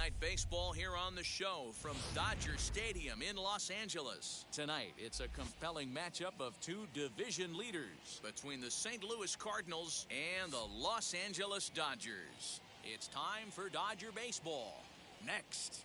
Night Baseball here on the show from Dodger Stadium in Los Angeles. Tonight, it's a compelling matchup of two division leaders between the St. Louis Cardinals and the Los Angeles Dodgers. It's time for Dodger Baseball. Next.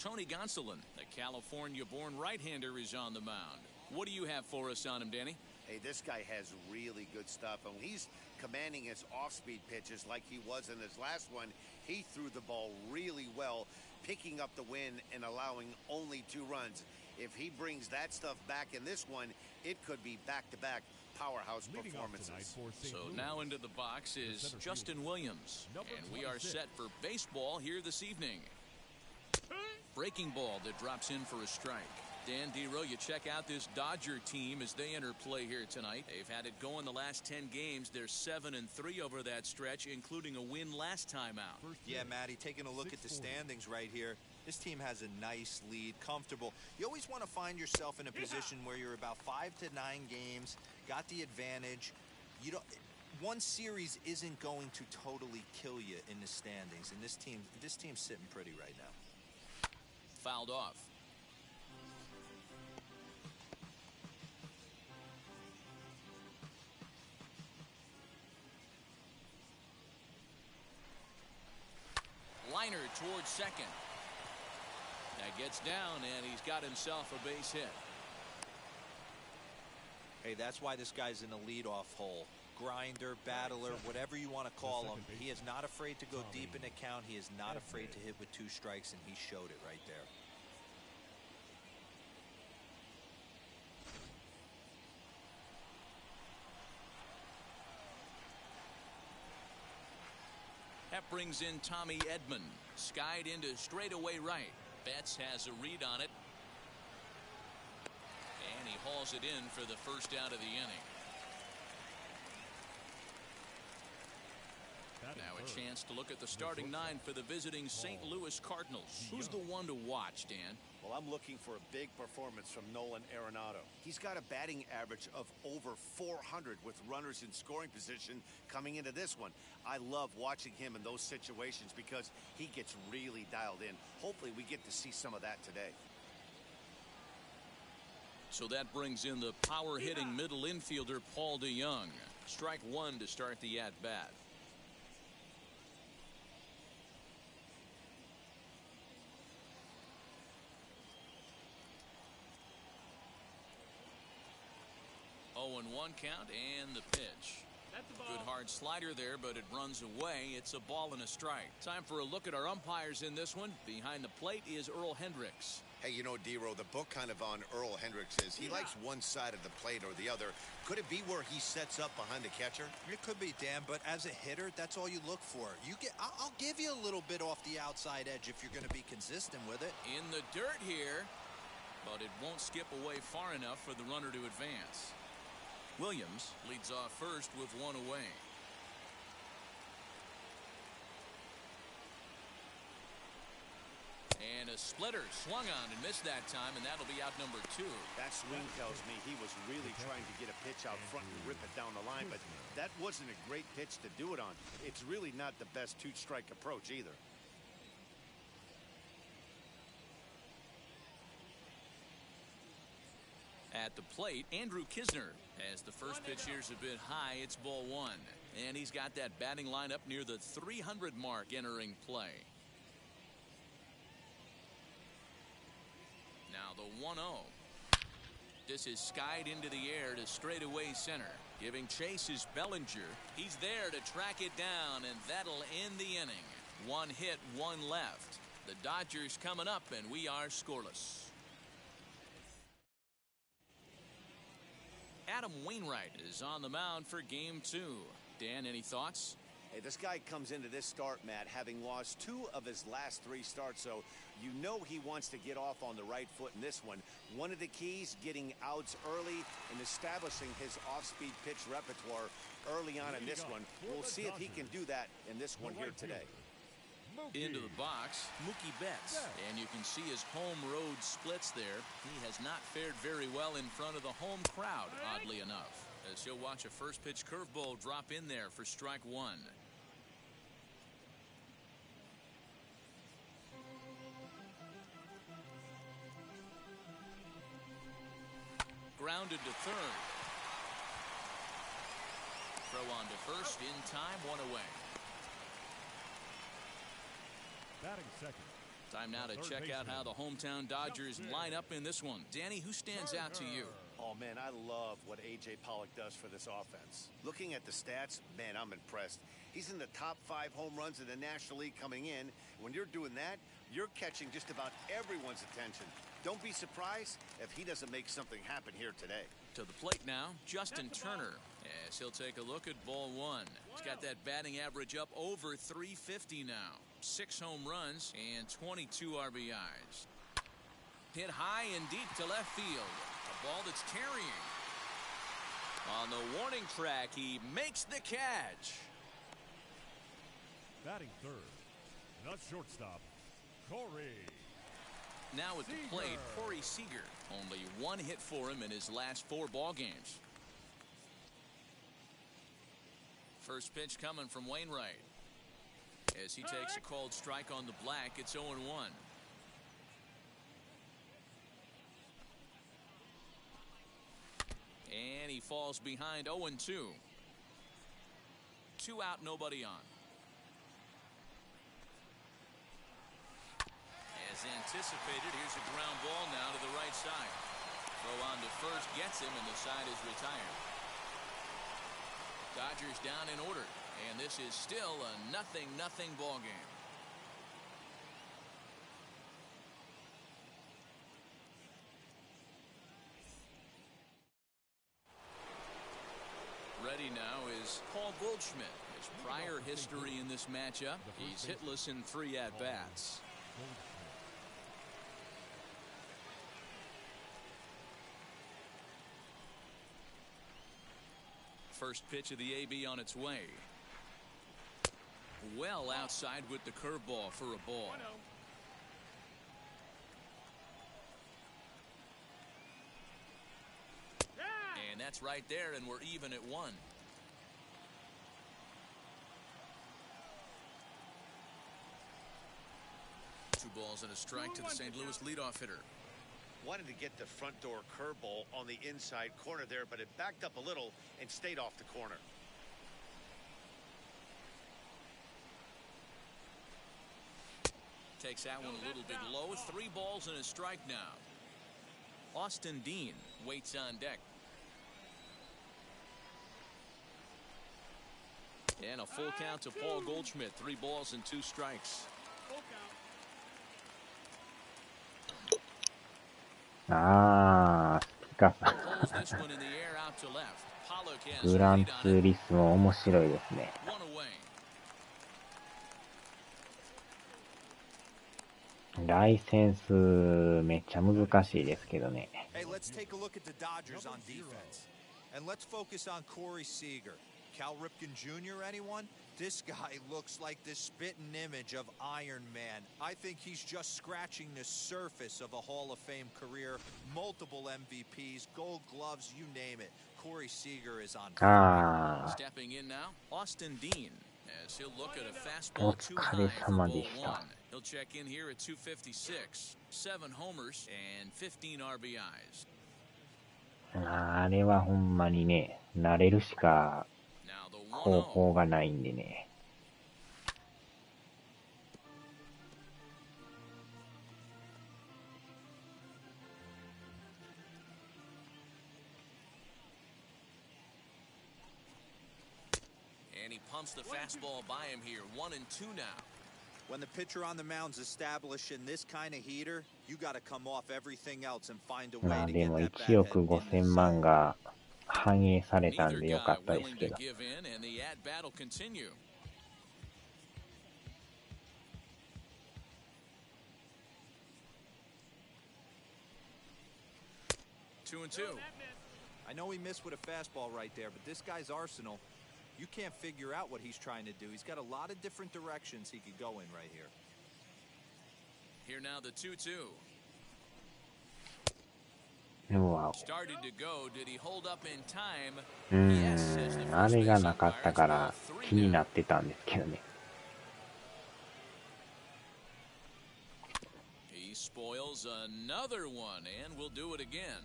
Tony Gonsolin, the California-born right-hander, is on the mound. What do you have for us on him, Danny? Hey, this guy has really good stuff, and he's commanding his off-speed pitches like he was in his last one. He threw the ball really well, picking up the win and allowing only 2 runs. If he brings that stuff back in this one, it could be back-to-back powerhouse performances. So now into the box is Justin Williams, and we are set for baseball here this evening. Breaking ball that drops in for a strike. Dan Dero, you check out this Dodger team as they enter play here tonight. They've had it going the last 10 games. They're 7-3 over that stretch, including a win last time out. Yeah, Matty, taking a look at the standings right here. This team has a nice lead, comfortable. You always want to find yourself in a position where you're about 5 to 9 games, got the advantage. You don't. One series isn't going to totally kill you in the standings, and this team's sitting pretty right now. Fouled off. Liner towards second. That gets down, and he's got himself a base hit. Hey, that's why this guy's in the leadoff hole. Grinder, battler, whatever you want to call him. He is not afraid to go deep in the count. He is not afraid to hit with 2 strikes, and he showed it right there. That brings in Tommy Edman. Skied into straightaway right. Betts has a read on it. And he hauls it in for the first out of the inning. Now a chance to look at the starting 9 for the visiting St. Louis Cardinals. Who's the one to watch, Dan? Well, I'm looking for a big performance from Nolan Arenado. He's got a batting average of over 400 with runners in scoring position coming into this one. I love watching him in those situations because he gets really dialed in. Hopefully we get to see some of that today. So that brings in the power-hitting middle infielder Paul DeJong. Strike 1 to start the at-bat. Oh, 0-1 count and the pitch. Good hard slider there, but it runs away. It's a ball and a strike. Time for a look at our umpires in this one. Behind the plate is Earl Hendricks. Hey, you know, Dero, the book kind of on Earl Hendricks is he likes one side of the plate or the other. Could it be where he sets up behind the catcher? It could be, Dan, but as a hitter, that's all you look for. I'll give you a little bit off the outside edge if you're going to be consistent with it. In the dirt here, but it won't skip away far enough for the runner to advance. Williams leads off first with 1 away. And a splitter swung on and missed that time, and that'll be out number 2. That swing tells me he was really trying to get a pitch out front and rip it down the line, but that wasn't a great pitch to do it on. It's really not the best 2-strike approach either. At the plate, Andrew Kisner. As the first pitch here's a bit high, it's ball 1. And he's got that batting lineup near the 300 mark entering play. Now the 1-0. This is skied into the air to straightaway center. Giving chase is Bellinger. He's there to track it down, and that'll end the inning. 1 hit, 1 left. The Dodgers coming up, and we are scoreless. Adam Wainwright is on the mound for game 2. Dan, any thoughts? Hey, this guy comes into this start, Matt, having lost 2 of his last 3 starts, so you know he wants to get off on the right foot in this one. One of the keys, getting outs early and establishing his off-speed pitch repertoire early on in this one. We'll see if he can do that in this one here today. Into the box, Mookie Betts. And you can see his home road splits there. He has not fared very well in front of the home crowd, oddly enough. as he'll watch a first pitch curveball drop in there for strike one. Grounded to third. Throw on to first in time, one away. Batting second. Time now to check out how the hometown Dodgers line up in this one. Danny, who stands out to you? Oh, man, I love what A.J. Pollock does for this offense. Looking at the stats, man, I'm impressed. He's in the top 5 home runs in the National League coming in. When you're doing that, you're catching just about everyone's attention. Don't be surprised if he doesn't make something happen here today. To the plate now, Justin Turner, as he'll take a look at ball one. He's got that batting average up over 350 now. 6 home runs and 22 RBIs. Hit high and deep to left field. A ball that's carrying. On the warning track, he makes the catch. Batting third. Not shortstop. Corey. Now at the plate, Corey Seager. Only 1 hit for him in his last 4 ball games. First pitch coming from Wainwright. As he takes a called strike on the black, it's 0-1. And he falls behind 0-2. 2 out, nobody on. As anticipated, here's a ground ball now to the right side. Throw on to first, gets him, and the side is retired. Dodgers down in order, and this is still a 0-0 ball game. Ready now is Paul Goldschmidt. His prior history in this matchup, he's hitless in 3 at-bats. First pitch of the AB on its way. Well outside with the curveball for a ball. And that's right there, and we're even at 1. Two balls and a strike to the St. Louis leadoff hitter. Wanted to get the front door curveball on the inside corner there, but it backed up a little and stayed off the corner. Takes that one a little bit low. 3 balls and a strike now. Austin Dean waits on deck. And a full count to Paul Goldschmidt. 3 balls and 2 strikes.ああ、ピカさん。グランツーリスモ面白いですね。ライセンスめっちゃ難しいですけどね。Hey, let's take a look at the Dodgers on defense. And let's focus on Corey Seager. Cal Ripken Jr., anyone? This guy looks like the spitting image of Iron Man. I think he's just scratching the surface of a Hall of Fame career. Multiple MVPs, Gold Gloves, you name it. Corey Seager is on fire. Stepping in now, Austin Dean, as he'll look at a fastball too high for ball 1. He'll check in here at 256. 7 homers and 15 RBIs. あれはほんまにね、慣れるしか方法がないんでね。And he pumps the fastball by him here. 1-2 now. When the pitcher on the mound's establishing this kind of heater, you got to come off everything else and find a way to get that bat. でも1億5000万が反映されたんでよかったですけど。I know he missed with a fastball right there, but this guy's arsenal, you can't figure out what he's trying to do. He's got a lot of different directions he could go in right here. Here now the 2-2. あれがなかったから気になってたんですけどね。Spoils another one and will do it again.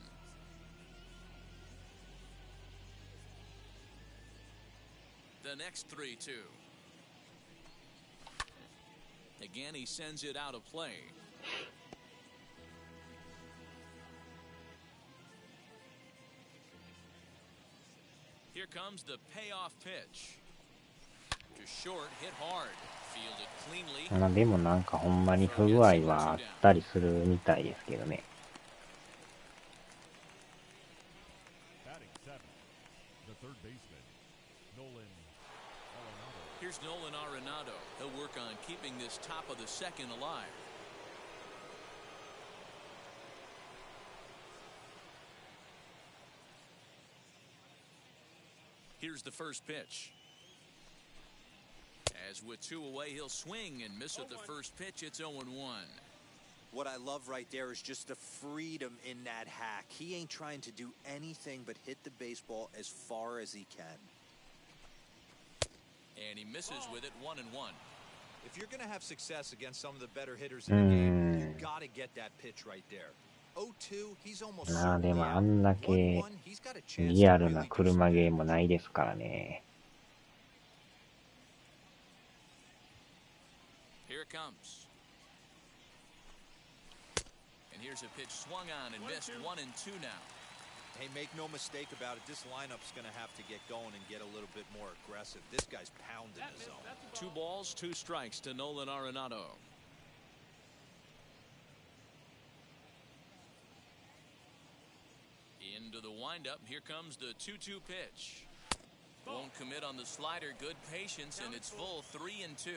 The next 3-2. Again, he sends it out of play. Here comes the payoff pitch. To short, hit hard. Fielded cleanly. まあでもなんかほんまに不具合はあったりするみたいですけどね。Here's Nolan Arenado. He'll work on keeping this top of the second alive. Here's the first pitch. As with two away, he'll swing and miss at the first pitch. It's 0-1. What I love right there is just the freedom in that hack. He ain't trying to do anything but hit the baseball as far as he can. And he misses with it 1-1. If you're going to have success against some of the better hitters in the game, you got to get that pitch right there. 0-2, he's almost まあで certainly も out. あんだけ 1-1, he's got a chance リ to アルな really do 車 something. ゲーもないですからね。Here it comes. And here's a pitch swung on and missed 1-2 now. Hey, make no mistake about it. This lineup's going to have to get going and get a little bit more aggressive. This guy's pounding the zone. 2 balls, 2 strikes to Nolan Arenado. Into the windup. Here comes the 2-2 pitch. Won't commit on the slider. Good patience, and it's full 3-2.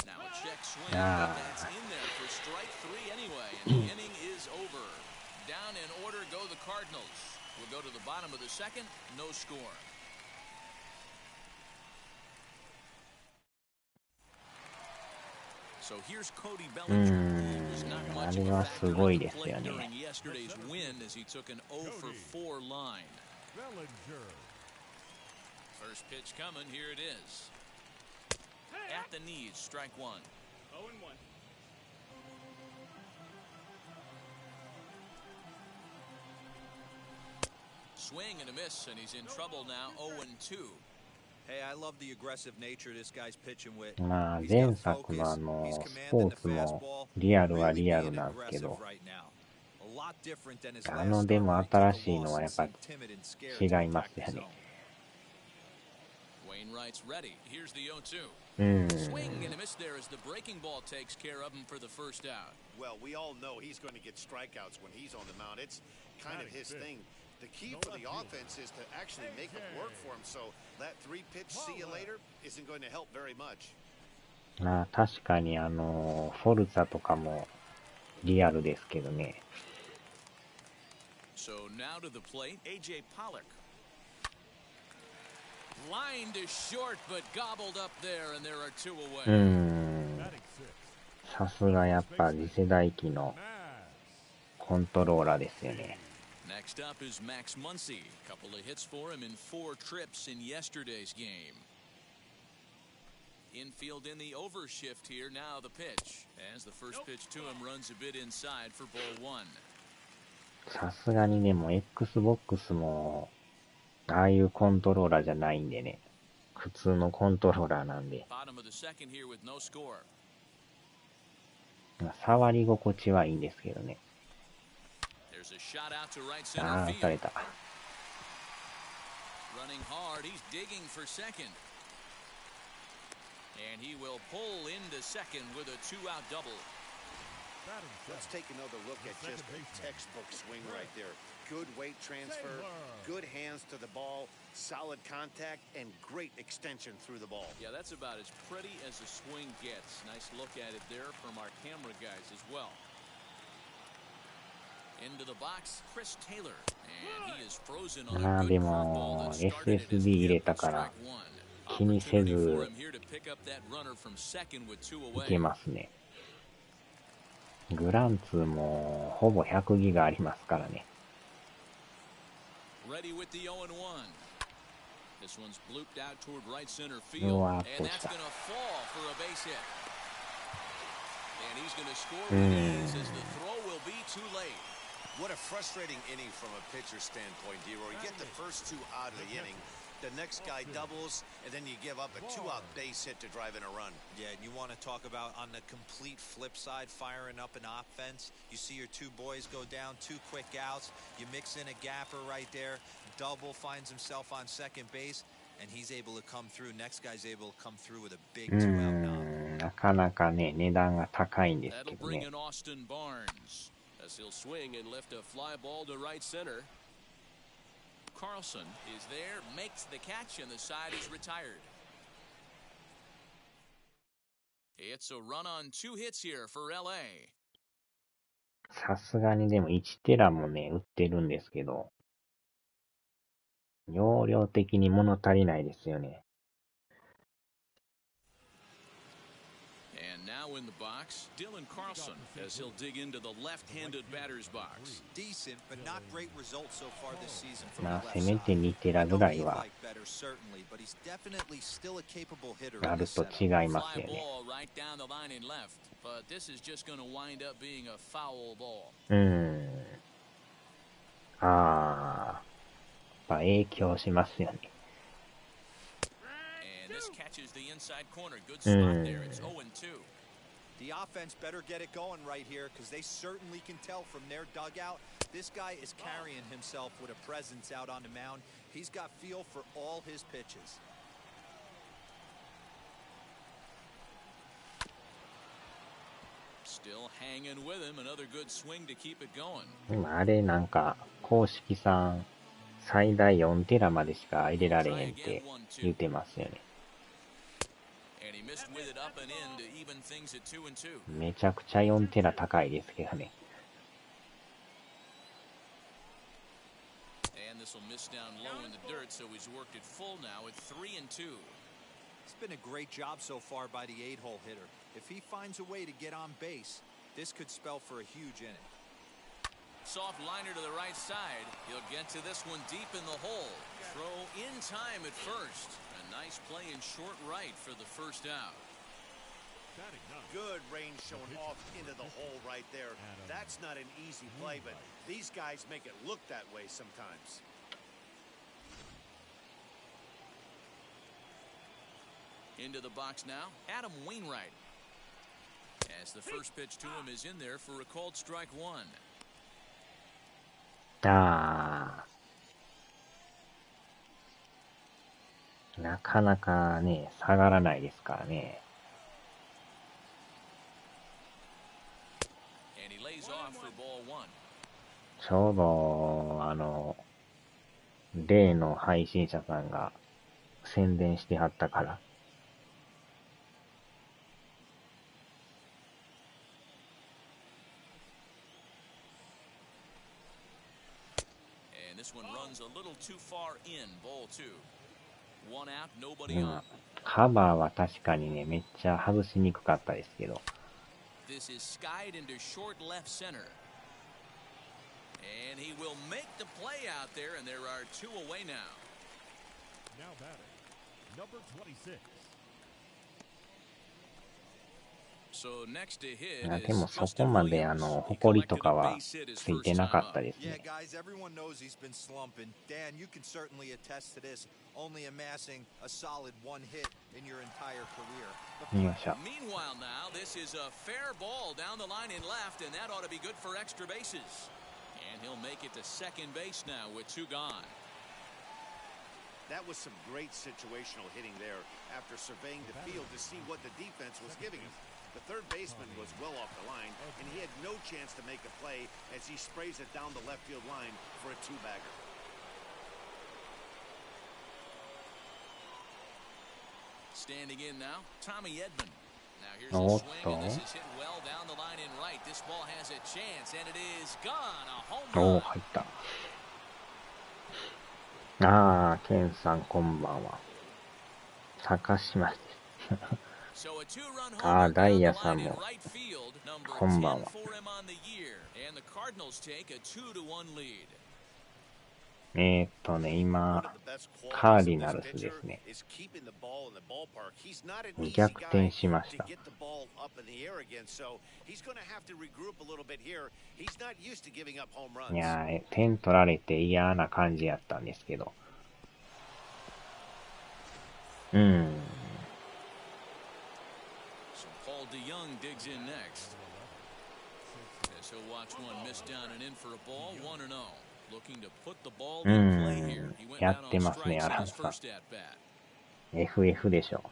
Now a check swing, but that's in there for strike 3 anyway, and the inning is over. Down in order go the Cardinals. We'll go to the bottom of the second, no score. So here's Cody Bellinger. He was not much of a factor in the plate during yesterday's win as he took an 0-for-4 line. First pitch coming, here it is. At the knees, strike 1. 0-1. Swing and a miss, and he's in trouble now. 0-2. Hey, I love the aggressive nature this guy's pitching with. まあ He's 前 got 作の focus. スポ He's ー commanding ツ the も fastball. リアルは Really リアル being なんですけ aggressive ど、 right now. A lot different than his あ last の start でも where he took 新 a しいの loss は and やっぱ seemed timid and scared to 違います attack よ the ね。 zone. Wainwright's ready. Here's the 0-2. うん。 Swing and a miss there as the breaking ball takes care of him for the first out. Well, we all know he's going to get strikeouts when he's on the mound. It's kind of his thing. The key for the offense is to actually make it work for him. So that 3-pitch see you later isn't going to help very much. まあ確かにフォルツァとかもリアルですけどね。So now to the plate, A.J. Pollock. Line to short, but gobbled up there, and there are 2 away. うん。さすがやっぱ次世代機のコントローラーですよね。Next up is Max Muncy. Couple of hits for him in 4 trips in yesterday's game. Infield in the overshift here. Now the pitch. As the first pitch to him runs a bit inside for ball 1. さすがにでも Xbox もああいうコントローラーじゃないんでね。普通のコントローラーなんで。Bottom of the second here with no score. まあ触り心地はいいんですけどね。There's a shot out to right あ center あ、打たれ field. た。 Running hard, he's digging for second. And he will pull into second with a 2-out double. Let's take another look at just a textbook swing right there. Good weight transfer, good hands to the ball, solid contact, and great extension through the ball. Yeah, that's about as pretty as a swing gets. Nice look at it there from our camera guys as well. Into the box, Chris Taylor. And he is frozen on まあ a で good も curveball that started it as SSD 入れ hit た for から strike 1. 気にせ Opportunity ず for him here to pick up that runner from second with 2 い away. けますね。グランツーもほぼ100ギガありますからね。Ready with the 0-1. This one's blooped out toward right center う field, わ and ー、 that's 落ちた。going to fall for a base hit. And he's going to score with ease as the throw will be too late. What a frustrating inning from a pitcher's standpoint, D-Roy. You get the first two out of the inning. The next guy doubles, and then you give up a two-out base hit to drive in a run. Yeah, and you want to talk about on the complete flip side, firing up an offense. You see your two boys go down, 2 quick outs. You mix in a gapper right there. Double finds himself on second base, and he's able to come through. Next guy's able to come through with a big 2-out knock. なかなかね、値段が高いんですけ That'll ど bring ね。 in Austin Barnes as he'll swing and lift a fly ball to right center. Carlson is there, makes the catch, and the side is retired. It's a run on 2 hits here for LA. さすがにでも1テラもね、売ってるんですけど、容量的に物足りないですよね。And now in the box, Dylan Carlson as he'll dig into the left-handed batter's box. Decent, but not great results so far this season from ま the あ、 left せめて side. 2テラ I ぐ know らい he'd は like better, certainly, but he's definitely still a capable hitter あ in る this と setup. 違いますよ Fly ね。 ball right down the line and left, but this is just going to wind up being a foul ball. あー、影響しますよね。And this catches the inside corner. Good spot there. It's 0-2. The offense better get it going right here because they certainly can tell from their dugout. This guy is carrying himself with a presence out on the mound. He's got feel for all his pitches. Still hanging with him. Another good swing to keep it going. でもあれなんか、公式さん、最大4テラまでしか入れられへんって言ってますよね。And he missed with it up and in to even things at 2-2. めちゃくちゃ4テラ高いですけどね。And this will miss down low in the dirt, so he's worked it full now at 3-2. It's been a great job so far by the 8-hole hitter. If he finds a way to get on base, this could spell for a huge inning. Soft liner to the right side. He'll get to this one deep in the hole. Throw in time at first. A nice play in short right for the first out. Good range showing off into the hole right there. That's not an easy play, but these guys make it look that way sometimes. Into the box now, Adam Wainwright. As the first pitch to him is in there for a called strike 1. あー、なかなかね、下がらないですからね。And he lays off for ball 1. ちょうど、例の配信者さんが宣伝してはったから。And this one runs a little too far in, ball 2. 1 out, nobody on. カバーは確かにね、めっちゃ外しにくかったですけど。 This is skied into short left center. And he will make the play out there, and there are 2 away now. Now batting, number 26. So next to hit でも is そこ Justin まで Williams. ホ He コリと collected か a は base hit his つい first てな time か up. ったです Yeah, ね。 guys, everyone knows he's been slumping. Dan, you can certainly attest to this, only amassing a solid 1 hit in your entire career. よいしょ。 Meanwhile now, this is a fair ball down the line and left, and that ought to be good for extra bases. And he'll make it to second base now with 2 gone. That was some great situational hitting there after surveying the field to see what the defense was giving him. The third baseman was well off the line, and he had no chance to make a play as he sprays it down the left field line for a 2-bagger. Standing in now, Tommy Edman. Now here's a swing, and this is hit well down the line and right. This ball has a chance, and it is gone. A home おー、 run. 入った。あー、ケンさんこんばんは。高島です。So a two-run ああ、 homer ダイ down ヤ the さん line in も right field. Number こんばん 10は。 for him on the year. And the Cardinals take a 2-1 lead. 今、カーディナルスですね。逆転しました。いやー、点取られて嫌な感じやったんですけど。So Paul DeYoung digs in next. As he'll watch one miss down and in for a ball, 1-0. Looking to put the ball in play here. He went や down って on ますね、 strikes ア in ラン his さん。first at bat. FF でしょ。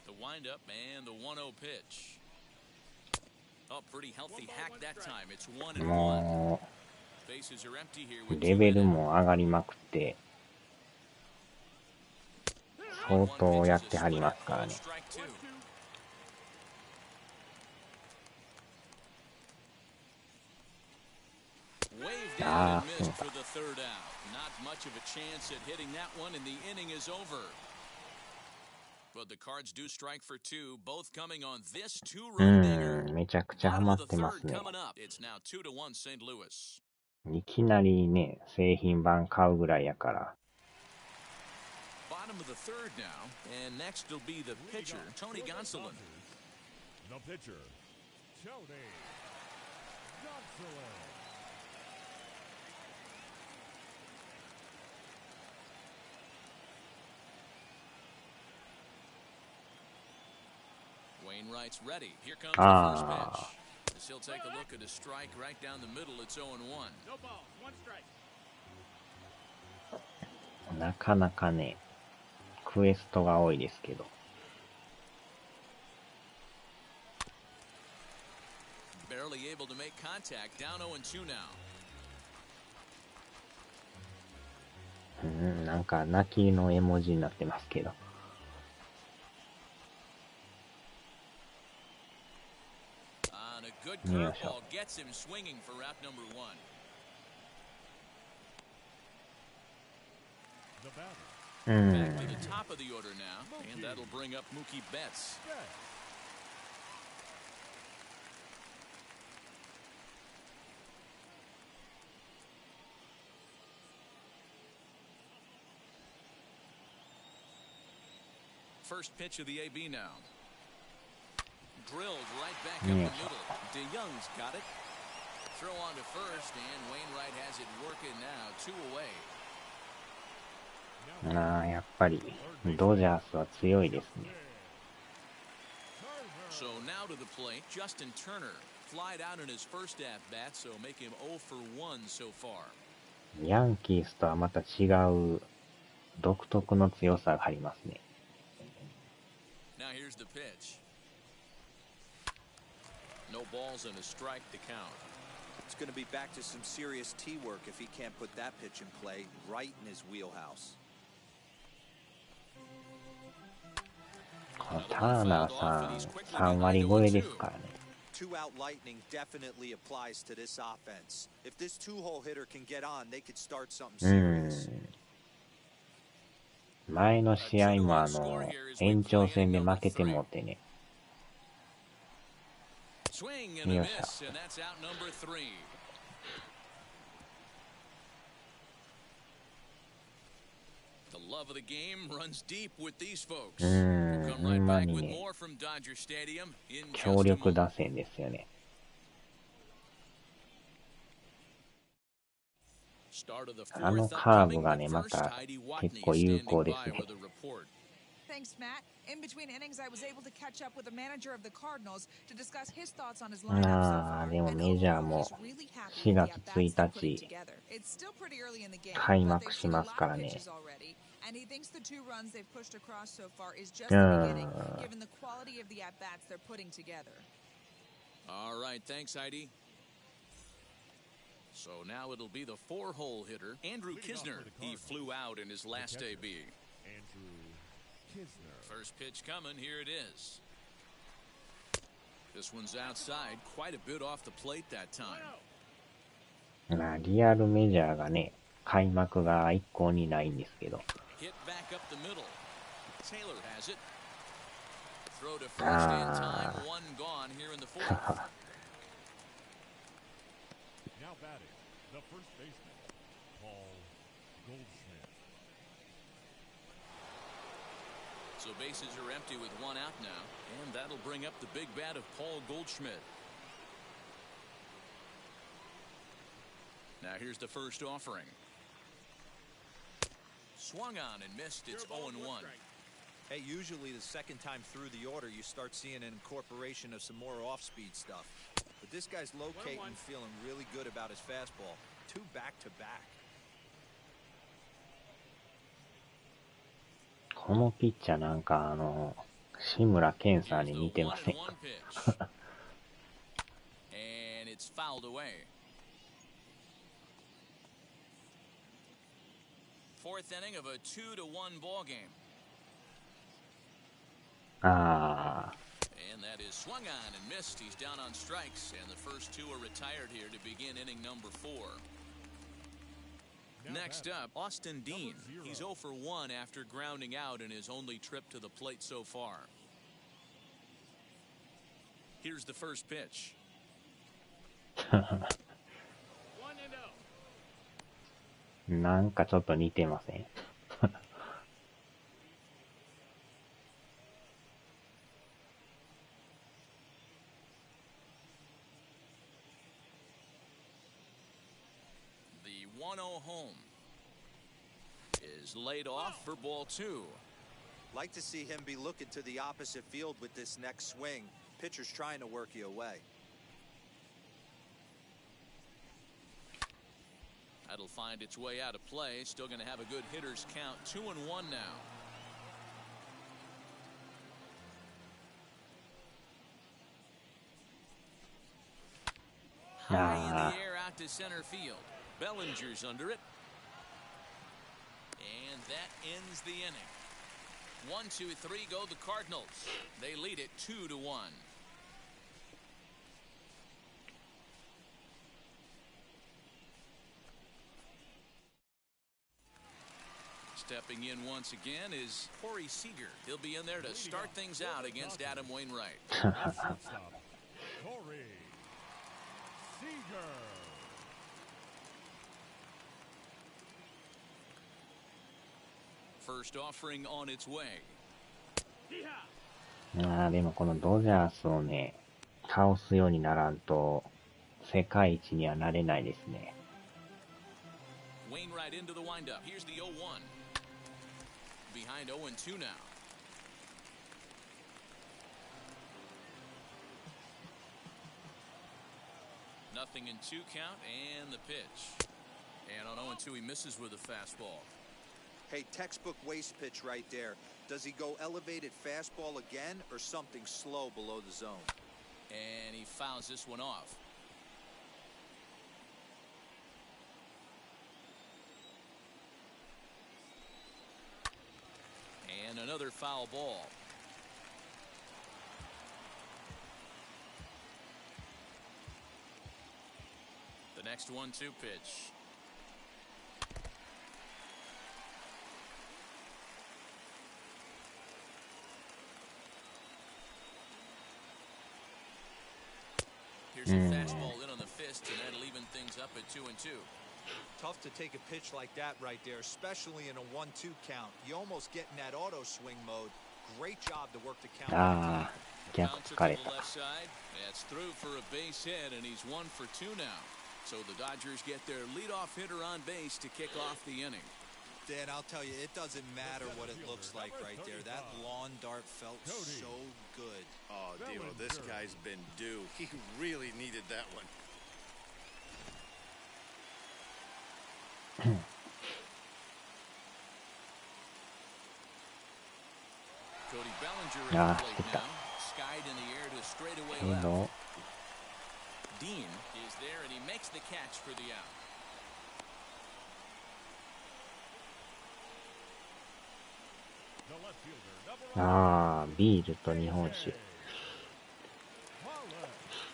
The windup and the 1-0 pitch. Oh, pretty healthy hack that time. It's 1-1. も Bases are empty here う、 with レ 2 ベル men. も上がりまくって、相当やってはりますからね。ああ、そうだ。めちゃくちゃハマってますね。いきなりね、製品版買うぐらいやから。Bottom of the third now, and next will be the pitcher, Tony Gonsolin. The pitcher, Tony Gonsolin. Wainwright's ready. Here comes the first pitch. As he'll take a look at a strike right down the middle. It's 0-1. No ball, one strike. なかなかね、クエストが多いですけど。Barely able to make contact. Down 0-2 now. なんか泣きの絵文字になってますけど。On a good curveball gets him swinging for route number 1. The batter. Back to the top of the order now, and that'll bring up Mookie Betts. First pitch of the AB now. Drilled right back up the middle. DeYoung's got it. Throw on to first, and Wainwright has it working now. 2 away. やっぱりドジャースは強いですね。So now to the plate, Justin Turner flied out in his first at bat, so make him 0 for 1 so far. ヤンキースとはまた違う独特の強さがありますね。Now here's the pitch. No balls and a strike to count. It's going to be back to some serious tee work if he can't put that pitch in play right in his wheelhouse. ターナーさん3割超えですからね。Two-out lightning definitely applies to this offense. If this two-hole hitter can get on, they could start something serious. 前の試合も延長戦で負けてもってね。よっしゃ。The love of the game runs deep with these folks. We'll come right back with more from Dodger Stadium in just a moment. 強力打線ですよね。あのカーブがね、また結構有効ですね。Thanks, Matt. In between innings, I was able to catch up with the manager of the Cardinals to discuss his thoughts on his lineup so far. でもメジャーも4月1日開幕しますからね。And he thinks the 2 runs they've pushed across so far is just the beginning, given the quality of the at-bats they're putting together. All right, thanks, Heidi. So now it'll be the 4-hole hitter, Andrew Kisner. He flew out in his last AB. First pitch coming, here it is. This one's outside, quite a bit off the plate that time. リアルメジャーがね、開幕が一向にないんですけど。Hit back up the middle. Taylor has it. Throw to first in time. One gone here in the fourth. Now batting, the first baseman, Paul Goldschmidt. So bases are empty with one out now, and that'll bring up the big bat of Paul Goldschmidt. Now here's the first offering. Swung on and missed. It's 0-1. Hey, usually the second time through the order you start seeing an incorporation of some more off-speed stuff. But this guy's locating, feeling really good about his fastball. 2 back-to-back. このピッチャーなんか志村けんさんに似てませんか？ And it's fouled away. Fourth inning of a 2-1 ball game. And that is swung on and missed. He's down on strikes, and the first 2 are retired here to begin inning number 4. Next up, Austin Dean. He's 0 for 1 after grounding out in his only trip to the plate so far. Here's the first pitch. なんかちょっと似てません？The 1-0 home is laid off for ball 2. Like to see him be looking to the opposite field with this next swing. Pitcher's trying to work you away. That'll find its way out of play. Still going to have a good hitter's count. 2-1 now. High in the air out to center field. Bellinger's under it. And that ends the inning. 1, 2, 3 go the Cardinals. They lead it 2-1. Stepping in once again is Corey Seager. He'll be in there to start things out against Adam Wainwright. Corey Seager. First offering on its way. でもこのドジャースをね、倒すようにならんと世界一にはなれないですね。Wainwright into the windup. Here's the 0-1. Behind 0-2 now. Nothing in 2 count and the pitch. And on 0-2 he misses with a fastball. Hey, textbook waste pitch right there. Does he go elevated fastball again or something slow below the zone? And he fouls this one off. And another foul ball. The next 1-2 pitch. Here's a fastball in on the fist, and that'll even things up at 2-2. Tough to take a pitch like that right there, especially in a 1-2 count. You almost get in that auto swing mode. Great job to work the count. Bouncer to the left side. That's through for a base hit, and he's 1 for 2 now. So the Dodgers get their leadoff hitter on base to kick off the inning. Dan, I'll tell you, it doesn't matter what it looks like right there. That lawn dart felt so good. Oh, Dero, this guy's been due. He really needed that one. Cody Bellinger at the plate now. Skied in the air to straightaway left. Dean is there, and he makes the catch for the out. Beer と日本酒。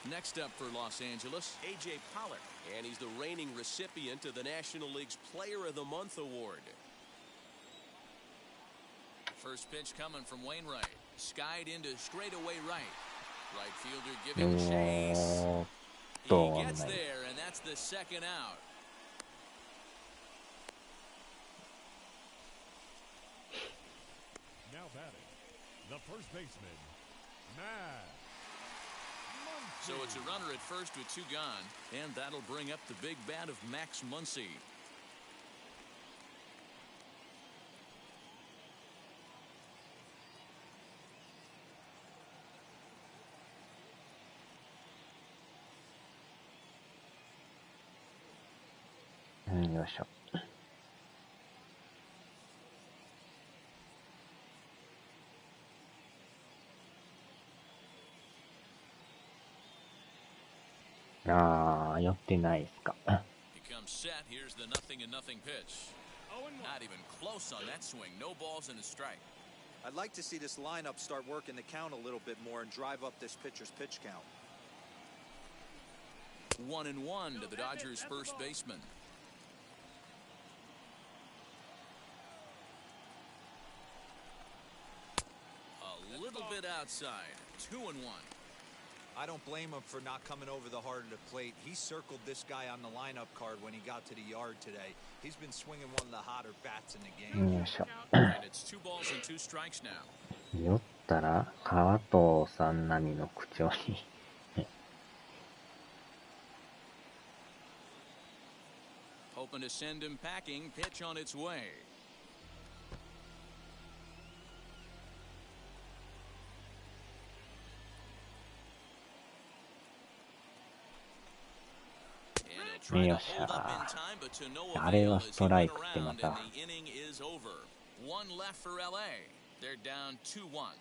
Next up for Los Angeles, A.J. Pollock, and he's the reigning recipient of the National League's Player of the Month award. First pitch coming from Wainwright. Skied into straightaway right. Right fielder giving chase. He gets there, and that's the second out. Now batting, the first baseman, Matt. So it's a runner at first with two gone, and that'll bring up the big bat of Max Muncy.よいしょ。ああ、寄ってないですか。He comes set. Here's the 0-0 pitch. Not even close on that swing. No balls and a strike. I'd like to see this lineup start working the count a little bit more and drive up this pitcher's pitch count. 1-1 to the Dodgers' first baseman. A little bit outside. 2-1. I don't blame him for not coming over the heart of the plate. He circled this guy on the lineup card when he got to the yard today. He's been swinging one of the hotter bats in the game. よいしょ。And it's 2 balls and 2 strikes now. 寄ったら川藤さん並みの口調にHoping to send him packing. Pitch on its way. And he'll try to hold up in time, but to no avail as he went around, and the inning is over. 1 left for LA. They're down 2-1.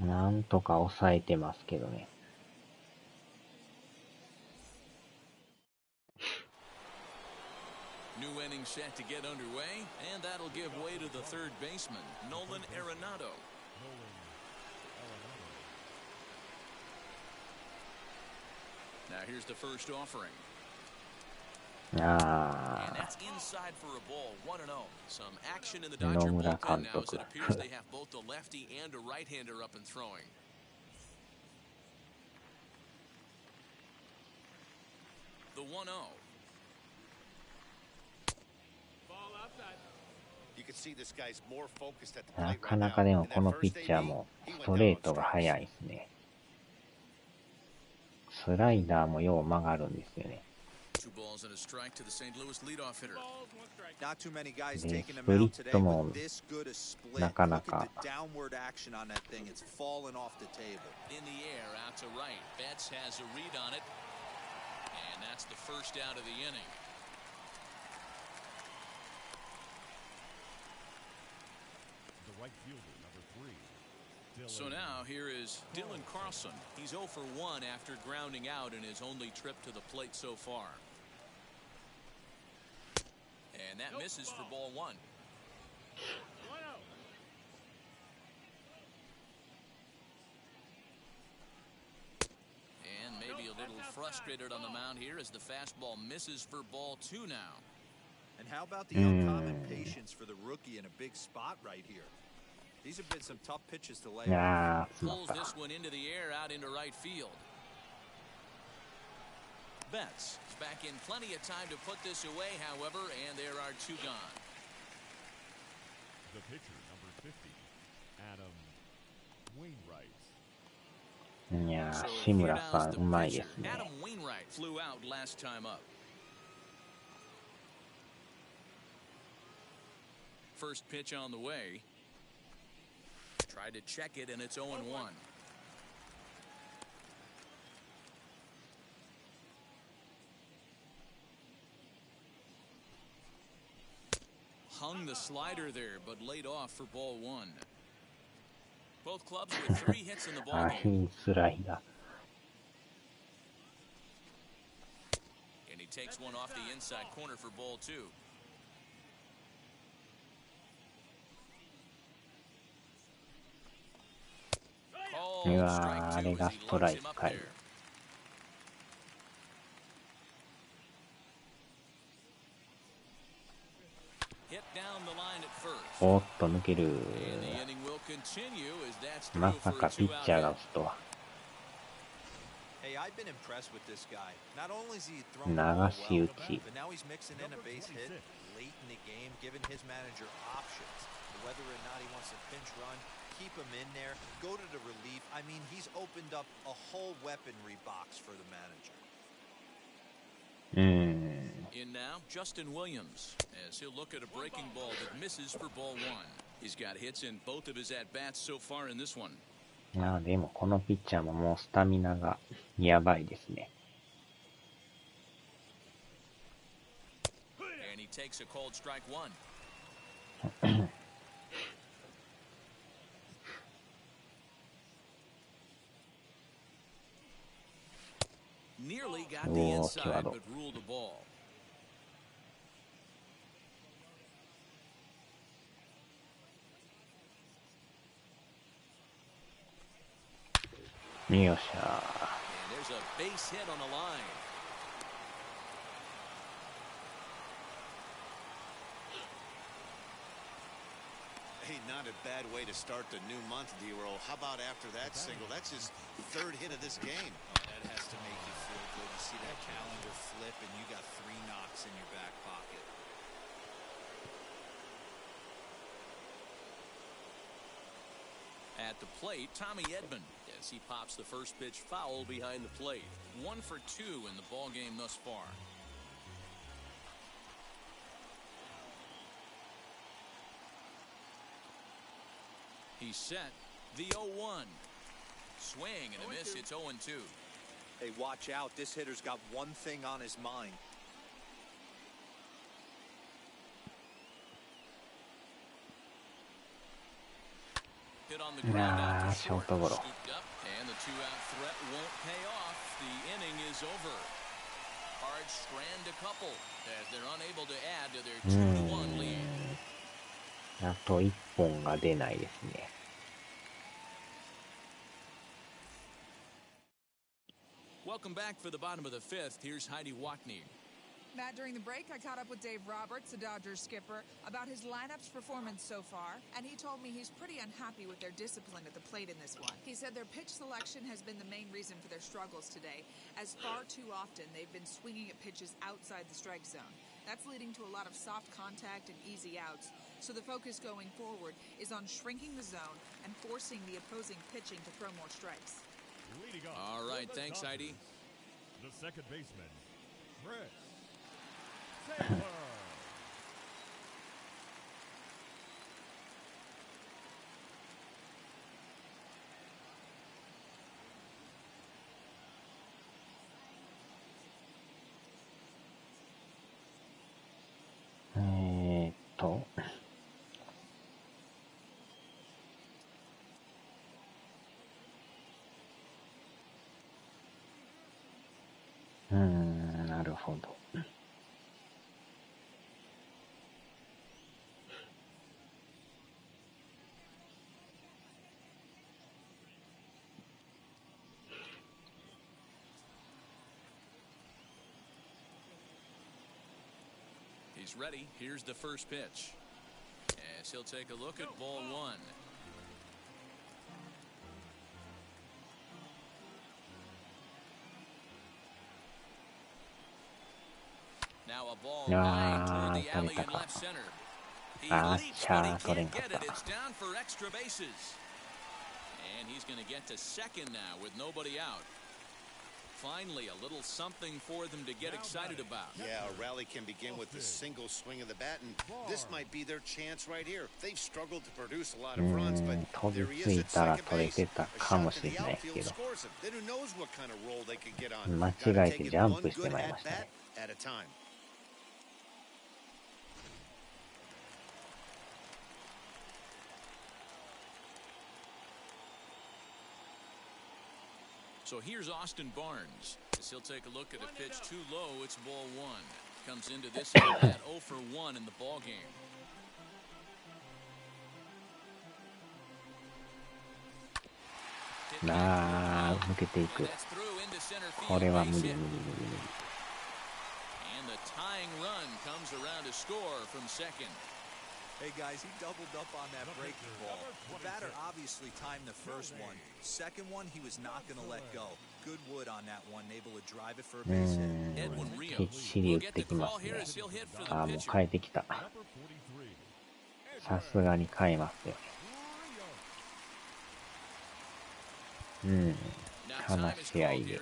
なんとか抑えてますけどね。New inning set to get underway, and that'll give way to the third baseman, Nolan Arenado. Now here's the first offering. And that's inside for a ball, 1-0. Some action in the Dodger bullpen now as it appears they have both a lefty and a right-hander up and throwing. The 1-0. You can see this guy's more focused at the な plate か right な now. かでも In この that ピ first ッチャー inning, も he ス went ト down レー on トが strikes. 速いですね。スライダーもよう曲がるんですよね。2 balls and a strike to the St. Louis leadoff hitter. Not too many guys で、 taking ス him プリ out ッ today トも with this good a split. なかな Look か at the downward action on that thing. It's fallen off the table. In the air, out to right. Betts has a read on it. And that's the first out of the inning. The right fielder, number 3. So now here is Dylan Carlson. He's 0 for 1 after grounding out in his only trip to the plate so far. And that misses for ball 1. And maybe a little frustrated on the mound here as the fastball misses for ball 2 now. And how about the uncommon patience for the rookie in a big spot right here? These have been some tough pitches to lay い off. やー、詰まっ Pulls た。 this one into the air out into right field. Betts is back in plenty of time to put this away, however, and there are 2 gone. The pitcher, number 50, Adam Wainwright. いや So ー、志 here 村 now さ is ん the うまい pitcher. ですね。 Adam Wainwright flew out last time up. First pitch on the way. Tried to check it, and it's 0-1. Hung the slider there, but laid off for ball 1. Both clubs with 3 hits in the あ ballgame. ー、いいスライダー。 And he takes one off the inside corner for ball 2. うわー、あれがストライクかい。 Hit down the line おーっと抜ける。 And the inning will continue as that's ま through さ for か a ピッ 2-out チャーが hit. 打つとは。 Hey, I've been impressed with this guy. Not only is he throwing the ball 流し well, 打ち。 but now he's mixing in a base hit late in the game, giving his manager options. Whether or not he wants to pinch run, keep him in there, go to the relief. I mean, he's opened up a whole weaponry box for the manager. In now, Justin Williams, as he'll look at a breaking ball that misses for ball one. He's got hits in both of his at-bats so far in this one. いやでもこのピッチャーももうスタミナがやばいですね。And he takes a cold strike one. Nearly got the inside, but ruled the ball.よっしゃ And there's a base hit on the line. Hey, not a bad way to start the new month, D-Roll. How about after that single? That's his third hit of this game. Oh, that has to make you feel good. You see that calendar flip, and you got 3 knocks in your back pocket. At the plate, Tommy Edman, as he pops the first pitch foul behind the plate. 1 for 2 in the ball game thus far. He's set. The 0-1. Swing and a miss. It's 0-2. Hey, watch out. This hitter's got one thing on his mind. Hit on the ground out to short. Scooped up, and the 2-out threat won't pay off. The inning is over. Cards strand a couple as they're unable to add to their 2-1 lead. あと1本が出ないですね。Welcome back for the bottom of the 5th. Here's Heidi Wackney. Matt, during the break, I caught up with Dave Roberts, the Dodgers skipper, about his lineup's performance so far, and he told me he's pretty unhappy with their discipline at the plate in this one. He said their pitch selection has been the main reason for their struggles today, as far too often they've been swinging at pitches outside the strike zone. That's leading to a lot of soft contact and easy outs, so the focus going forward is on shrinking the zone and forcing the opposing pitching to throw more strikes. All right, thanks, Heidi. The second baseman, Chris Taylor. なるほど。He's ready. Here's the first pitch. As he'll take a look at ball 1. Now a ball lined toward the alley in left center. He leaps, but he can't get it. It's down for extra bases. And he's going to get to second now with nobody out. Finally, a little something for them to get excited about. Yeah, a rally can begin with a single swing of the bat, and this might be their chance right here. They've struggled to produce a lot of runs, but there he is at second base. A shot to the outfield scores him. Then who knows what kind of role they could get on. 間違えてジャンプしてまいりましたね。 At a time. So here's Austin Barnes. As he'll take a look at a pitch too low, it's ball 1. Comes into this at 0 for 1 in the ball game. Ah, 抜けていく。これは無理無理無理無理。And the tying run comes around to score from second. Hey guys, he doubled up on that breaking ball. The batter obviously timed the first one. Second one, he was not going to let go. Good wood on that one, able to drive it for a base hit. きっちり打ってきますね。あ、もう変えてきた。さすがに変えますよね。話し合いで。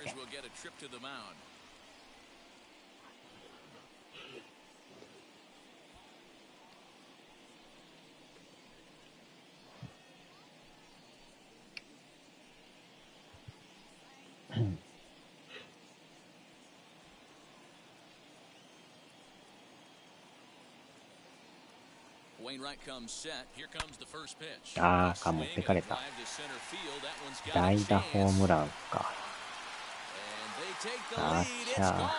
ああ、持ってかれた。代打ホームランか。あっちゃー。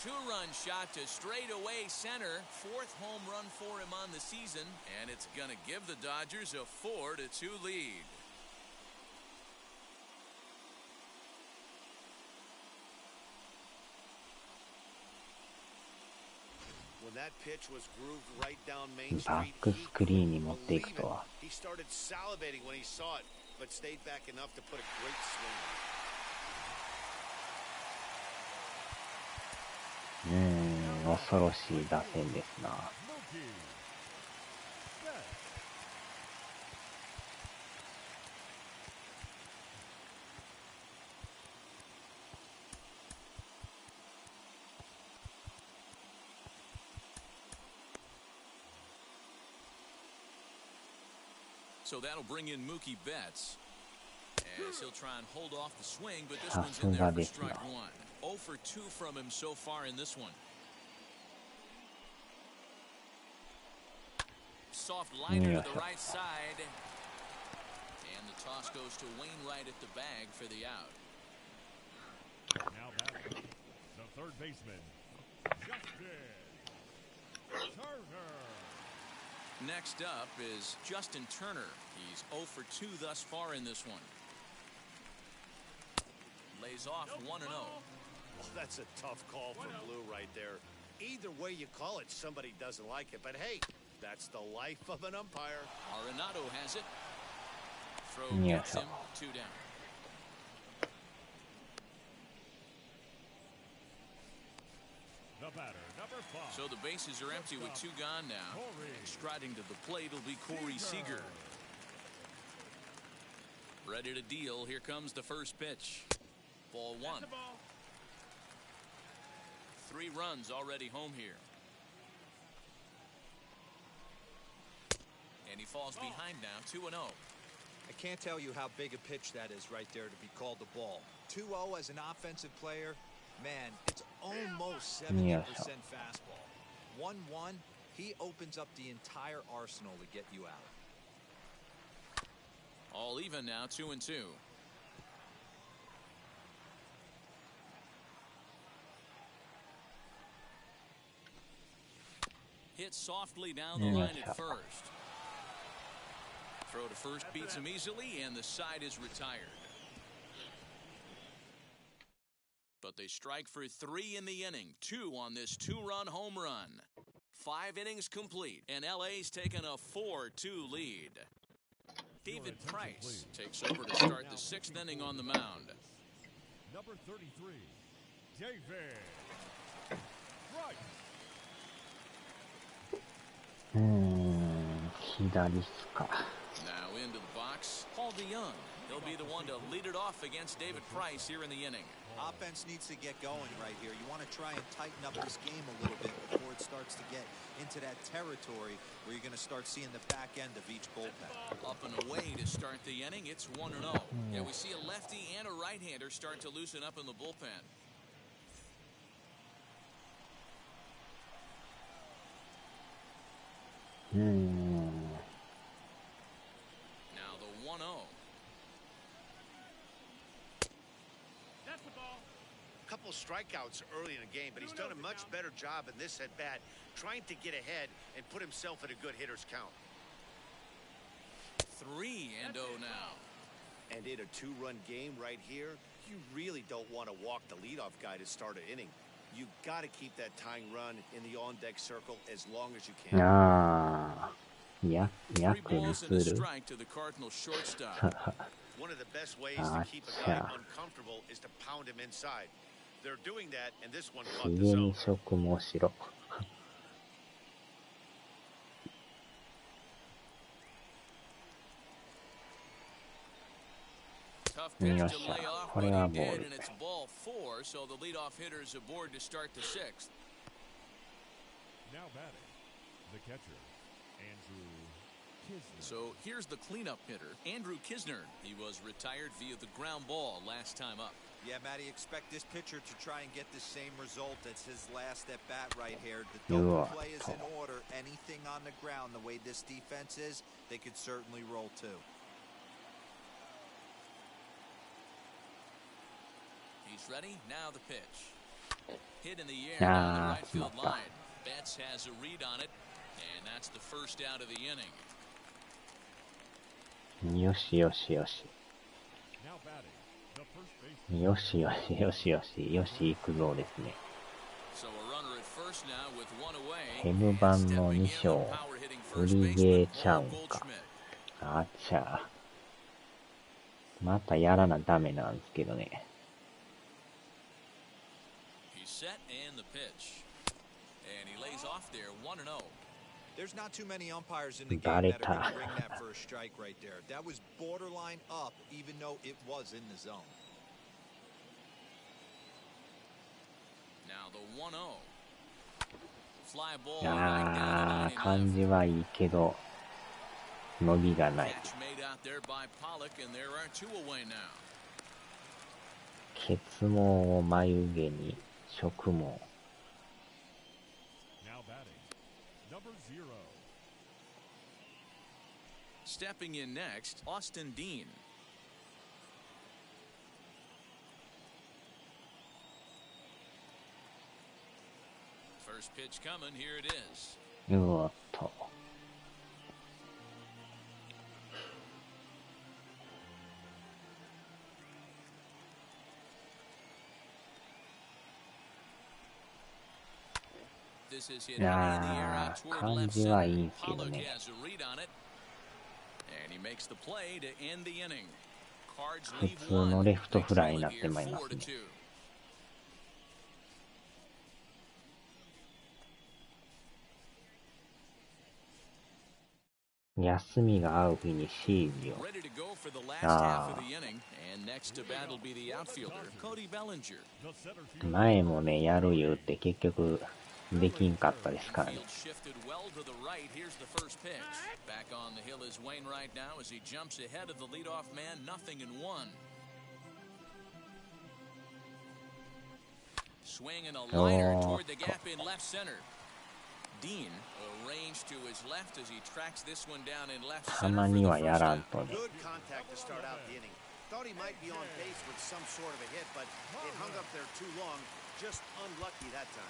Two-run shot to straightaway center. Fourth home run for him on the season, and it's going to give the Dodgers a 4-2 lead. When that pitch was grooved right down Main Street, バックスクリーンに持っていくとは。 he started salivating when he saw it, but stayed back enough to put a great swing. 恐ろしい打線ですな。So that'll bring in Mookie Betts. As he'll try and hold off the swing, but this one's in there for strike one. 0 for 2 from him so far in this one. Soft liner to the right side. And the toss goes to Wainwright at the bag for the out. Now batting, the third baseman, Justin Turner. Next up is Justin Turner. He's 0 for 2 thus far in this one. Lays off 1-0. Well, that's a tough call from Blue right there. Either way you call it, somebody doesn't like it. But hey, that's the life of an umpire. Arenado has it. Throw gets him 2 down. The batter, number 5. So the bases are empty with 2 gone now. And striding to the plate will be Corey Seager. Ready to deal. Here comes the first pitch. Ball 1. 3 runs already home here. And he falls behind now, 2-0. I can't tell you how big a pitch that is right there to be called the ball. 2-0 as an offensive player, man, it's almost 70% fastball. 1-1, he opens up the entire arsenal to get you out. All even now, 2-2. Hit softly down the line at first. Throw to first beats him easily, and the side is retired. But they strike for 3 in the inning. 2 on this 2-run home run. 5 innings complete, and LA's taken a 4-2 lead. David Price takes over to start the 6th inning on the mound. Number 33, David Price. 左っすか。 Now into the box, Paul DeYoung. He'll be the one to lead it off against David Price here in the inning. Offense needs to get going right here. You want to try and tighten up this game a little bit before it starts to get into that territory where you're going to start seeing the back end of each bullpen. Up and away to start the inning. It's 1-0. Yeah, we see a lefty and a right-hander start to loosen up in the bullpen. Now the 1-0. Couple strikeouts early in the game, but he's done a much better job in this at-bat trying to get ahead and put himself at a good hitter's count. 3-0 now. And in a 2-run game right here, You really don't want to walk the leadoff guy to start an inning. You got to keep that tying run in the on-deck circle as long as you can. ああ、や、 Three 役に balls す and a る。 strike to the Cardinal shortstop. One of the best ways to keep a guy uncomfortable is to pound him inside. They're doing that, and this one caught ひ the げ zone. に植毛しろ。Tough pitch よっ to しゃ lay off, こ but れ he はボー did, ル。 and it's ball 4, so the leadoff hitter's aboard to start the 6th. Now batting, the catcher, Andrew Kisner. So here's the cleanup hitter, Andrew Kisner. He was retired via the ground ball last time up. Yeah, Matty, expect this pitcher to try and get the same result as his last at bat right here. The double play is in order. Anything on the ground, the way this defense is, they could certainly roll too. He's ready. Now the pitch. Hit in the air down the right field line. Betts has a read on it, and that's the first out of the inning. よしよしよし。 Now batting, the first baseman. よしよしよしよし。よし行くぞですね。 So a runner at first now with one away. ヘム版の2章。ブリゲーちゃうんか。あっちゃ。またやらなダメなんですけどね。He's set and the pitch. And he lays off there 1-0. There's not too many umpires in the game that are going to bring that first strike right there. That was borderline up, even though it was in the zone. Now the 1-0. Fly ball あ right ー、 down 感じはいいけど、伸びがない。 Catch made out there by Pollock, and there are 2 away now. 血毛を眉毛に植毛。 Now batting, number 0. Stepping in next, Austin Dean. First pitch coming, here it is. うおっと。 This is hit high in the air out toward left center. Pollock has a read on it, and he makes the play to end the inning. Cards leave 普通のレフトフライになってまいりますね。 休みが合う日にシーズンを。前もね、やる言うて結局できんかったですからね。たまにはやらんとね。Thought he might be on base with some sort of a hit, but it hung up there too long. Just unlucky that time.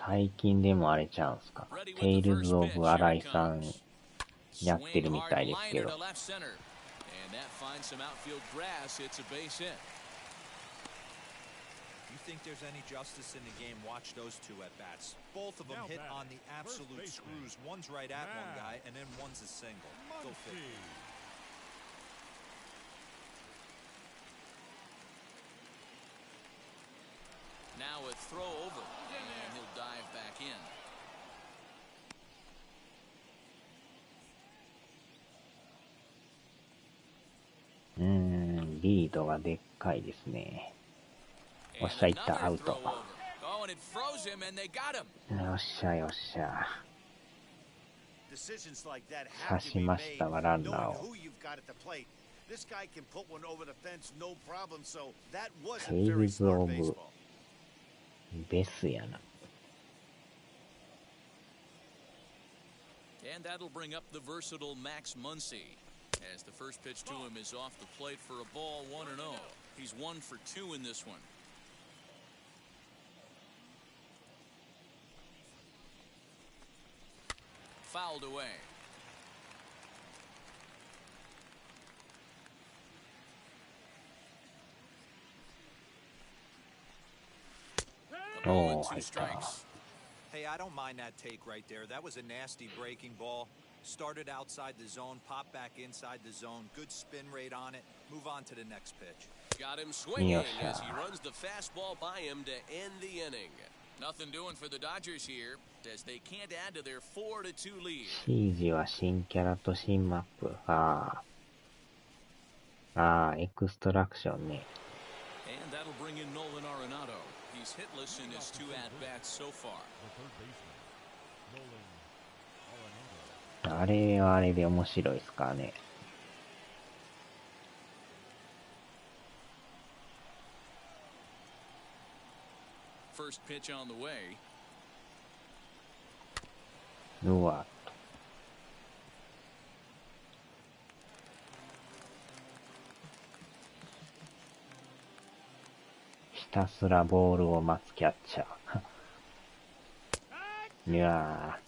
最近でもあれちゃうんすか。テイルズ・オブ・新井さんやってるみたいですけど。You think there's any justice in the game? Watch those two at bats. Both of them hit on the absolute screws. One's right at one guy, and then one's a single. Go figure. Now a throw over, and he'll dive back in. リードがでっかいですね。おっしゃ、いった、アウト。よっしゃよっしゃ。刺しましたわ、ランナーを。テイルズ・オブ・ベスやな。And that'll bring up the versatile Max Muncy. As the first pitch to him is off the plate for a ball 1-0. He's 1 for 2 in this one. fouled away. The ball and 2 strikes. Hey, I don't mind that take right there. That was a nasty breaking ball. Started outside the zone, popped back inside the zone. Good spin rate on it. Move on to the next pitch. Got him swinging as he runs the fastball by him to end the inning. Nothing doing for the Dodgers here as they can't add to their 4-2 lead. シージは新キャラと新マップ。エクストラクションね。And that'll bring in Nolan Arenado. He's hitless in his 2 at-bats so far. あれはあれで面白いですからね。First pitch on the way. うわ。ひたすらボールを待つキャッチャー。いやー。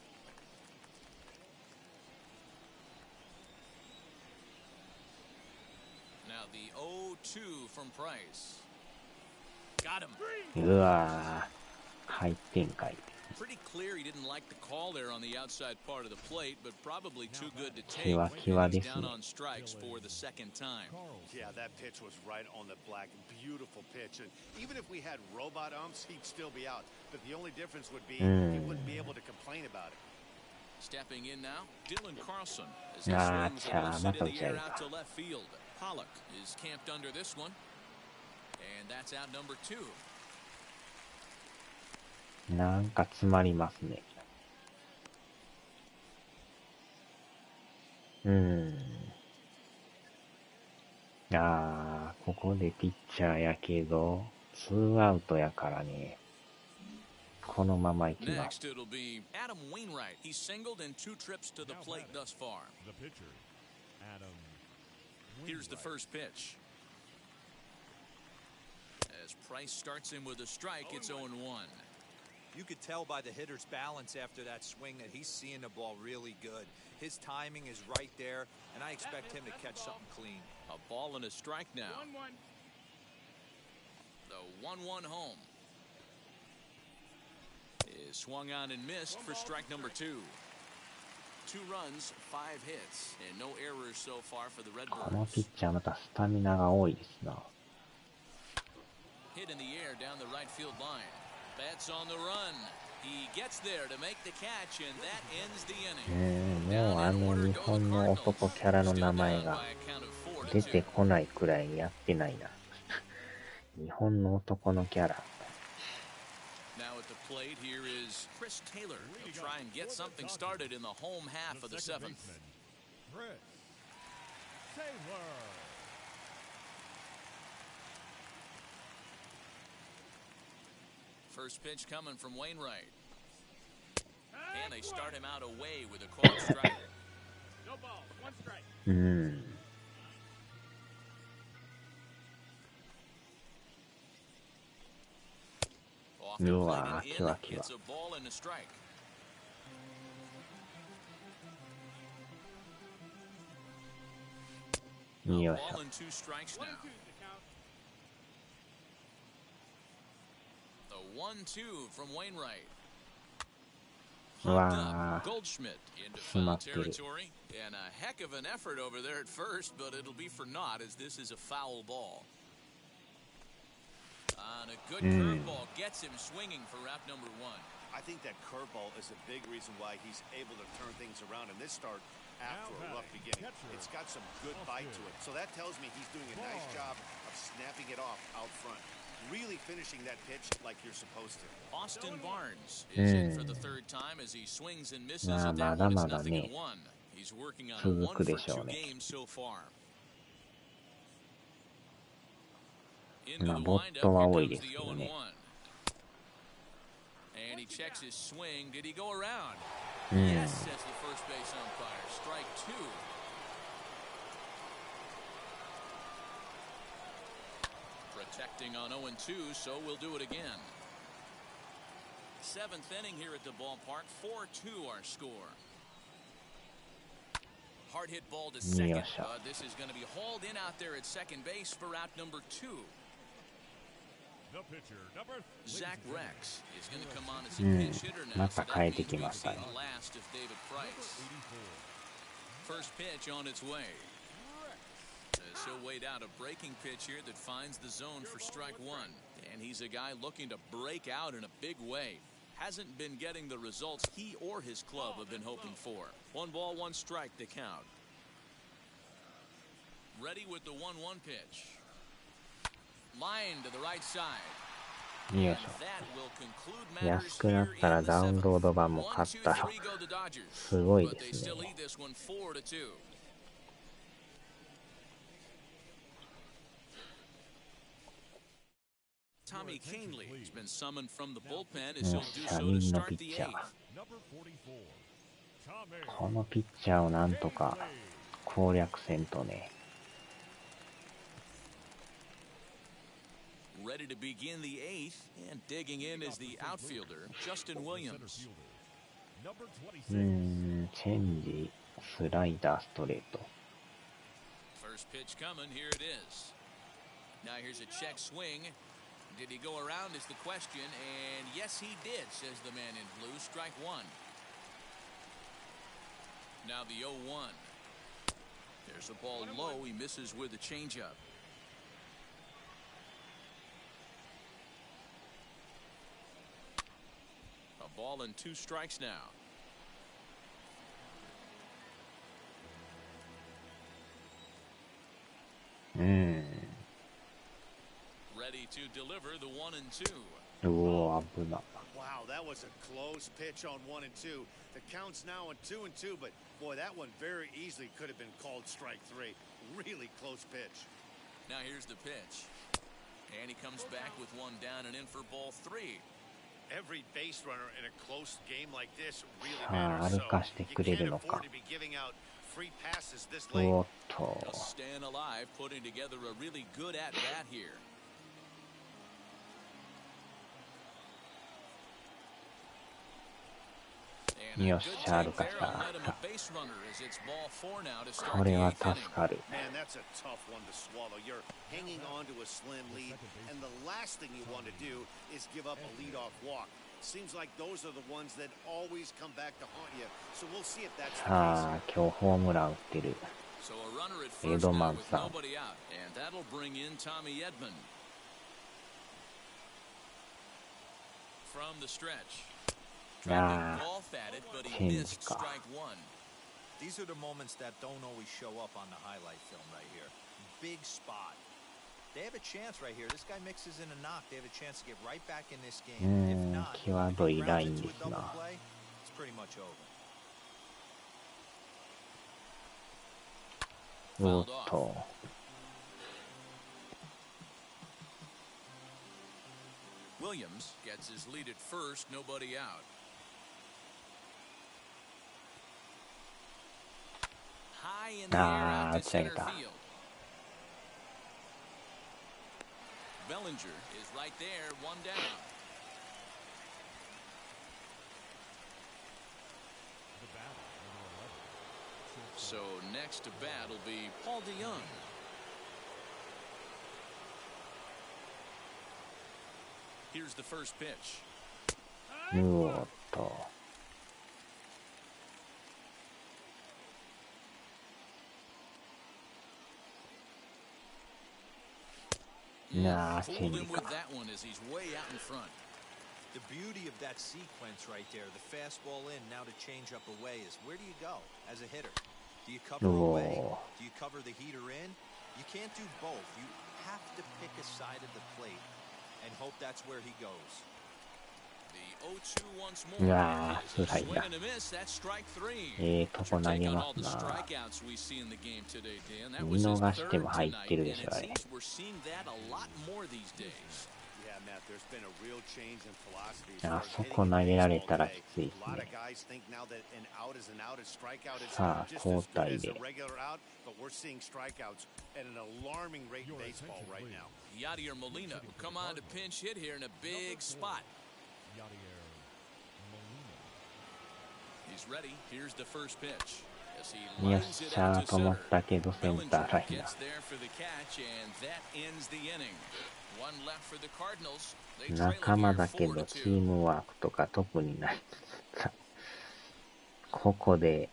Now the 0-2 from Price. Got him. うわー。回転回。Pretty clear he didn't like the call there on the outside part of the plate, but probably too good to take. キワキワです Down ね。 on strikes for the second time. Yeah, that pitch was right on the black. Beautiful pitch. And even if we had robot umps, he'd still be out. But the only difference would be he wouldn't be able to complain about it. Stepping in now, Dylan Carlson as he swings a little set in the air out to left field. Pollock is camped under this one, and that's out number 2. なんか詰まりますね。ここでピッチャーやけど、2アウトやからね。このまま行きます。 Next, it'll be Adam Wainwright. He's singled in 2 trips to the plate thus far. The pitcher, Adam. Here's the first pitch. As Price starts him with a strike, it's 0-1. You could tell by the hitter's balance after that swing that he's seeing the ball really good. His timing is right there, and I expect him to catch something clean. A ball and a strike now. The 1-1 home is swung on and missed for strike number 2. 2 runs, 5 hits, and no errors so far for the このピ Redbirds. ッチャーまたスタミナが多いですな。 Hit in the air down the right field line. Bats on the run. He gets there to make the catch, and that ends the inning. もう日本の男キャラの名前が出てこないくらいにやってないな。日本の男のキャラ。Now at the plate here is Chris Taylor. He'll try and get something started in the home half of the 7th. Chris Taylor. First pitch coming from Wainwright. And they start him out away with a called strike. No ball, 1 strike. うわー、キワキワ。 It's a ball and a strike.よいし Ball ょ。 and 2 strikes now. The 1-2 from Wainwright. うわー、 Goldschmidt into 詰ま foul ってる。 territory, and a heck of an effort over there at first, but it'll be for naught as this is a foul ball. On a good curveball gets him swinging for wrap number 1. I think that curveball is a big reason why he's able to turn things around in this start after a rough beginning. It's got some good bite to it. So that tells me he's doing a nice job of snapping it off out front. Really finishing that pitch like you're supposed to. Austin Barnes is in for the 3rd time as he swings and misses at that one. It's 0-1. He's working on a 1 for 2 game so far. Into the windup, here comes the 0-1. And he checks his swing. Did he go around? Yes, says the first base umpire. Strike 2. Protecting on 0-2, so we'll do it again. 7th inning here at the ballpark. 4-2 our score. hard hit ball to second. This is going to be hauled in out there at second base for out number 2. The pitcher, number Zach Rex is going to come on as a pinch hitter now. So that means we've seen the last of David Price. First pitch on its way. As he'll wait out a breaking pitch here that finds the zone for strike 1. And he's a guy looking to break out in a big way. Hasn't been getting the results he or his club have been hoping for. 1 ball, 1 strike to count. Ready with the 1-1 pitch. Line to the right side. よいしょ。安くなったらダウンロード版も買ったらすごいですね。Tommy Kahnle has been summoned from the bullpen as he'll do so to start the 8th. このピッチャーをなんとか攻略せんとね。Ready to begin the 8th, and digging in is the outfielder, Justin Williams. チェンジ、スライダー、ストレート。 First pitch coming, here it is. Now here's a check swing. Did he go around is the question, and yes he did, says the man in blue. Strike 1. Now the 0-1. There's a ball low, he misses with a changeup. A ball and 2 strikes now. Ready to deliver the 1 and 2. うお、危な。 Wow, that was a close pitch on 1 and 2. The count's now on 2 and 2, but boy, that one very easily could have been called strike 3. Really close pitch. Now here's the pitch. And he comes back with 1 down and in for ball 3. Every base runner in a close game like this really さあ、 matters. 歩かしてくれるの So か。 you can't afford to be giving out free passes this お late. っと。 Just staying alive, putting together a really good at-bat here. And a good take there on letting a base runner as it's ball 4 now to start こ the れは 8th 助 inning. かる。 Man, that's a tough one to swallow. You're hanging on to a slim lead, and the last thing you want to do is give up a leadoff walk. Seems like those are the ones that always come back to haunt you. So we'll see if that's the さあ、今日ホームラン打ってる。 So a runner at first now with nobody out, and that'll bring in Tommy Edman. From the stretch. Trying to golf at it, but he missed strike 1. These are the moments that don't always show up on the highlight film right here. Big spot. They have a chance right here. This guy mixes in a knock. They have a chance to get right back in this game. If not, if he grounds into a double play, it's pretty much over. おっと。 Williams gets his lead at first, nobody out. High in the air out to center field. Bellinger is right there, 1 down. So next to bat will be Paul DeYoung. Here's the first pitch. うおっと。なあ、チェンジか。 The beauty of that sequence right there, the fastball in, now to change up away, is where do you go as a hitter? Do you cover away? Do you cover the heater in? You can't do both. You have to pick a side of the plate and hope that's where he goes. The 0-2 once う more. わー、スライダ Swing ー。 and a miss. That's strike 3. とこ投げますな。 Strikeouts we see in the game today, Dan. That 見 was his 逃して third も入ってるで tonight, しょ、あ and れ it。seems we're seeing that a lot more these days. Yeah, Matt, there's been a real change in philosophy. あそこ投げられたらきついです A lot ね of。guys think now that an out is an out, a strikeout is さあ、 just 交 as good 代 as で a。regular out, but we're seeing strikeouts at an alarming rate in baseball right now. Yadier Molina will come on to pinch hit here in a big spot. He's ready. Here's the first pitch. as he よっ lines it しゃ out ー to と思っ center. たけどセンターライ Bellinger ナー gets there for the catch, and that ends the inning. One left for the Cardinals. They trail 仲 it 間 here だけど 4-2. チームワークとか特にない。ここで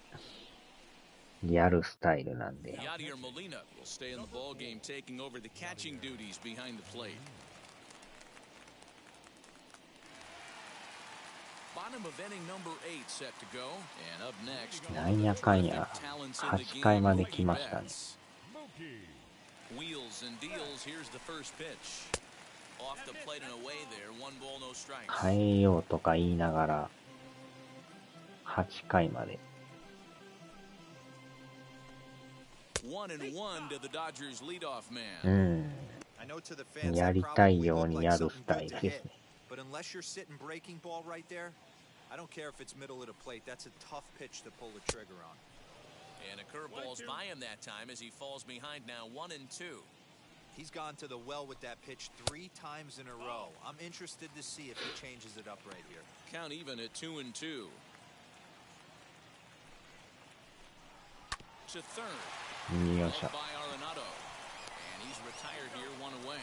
やるスタイルなんで。Yadier Molina will stay in the ball game, taking over the catching duties behind the plate. Bottom of inning number 8 set to go, and up next, なんやかんや talents in the 8回 game, まで Mookie 来ましたね。 Betts. Wheels and deals. Here's the first pitch. Off the plate and away there. 1 ball, no strikes. 変えようとか言いながら8回まで。 1-1 to the Dodgers leadoff う man. ん。 I know to the fans や that りたい probably よう look に like やる something スタイ good ル to です hit, ね。 but unless you're sitting breaking ball right there, I don't care if it's middle of the plate. That's a tough pitch to pull the trigger on. And a curveball's by him that time as he falls behind now 1-2. He's gone to the well with that pitch 3 times in a row. I'm interested to see if he changes it up right here. Count even at 2-2. To third. よいしょ。 By Arenado. And he's retired here, 1 away.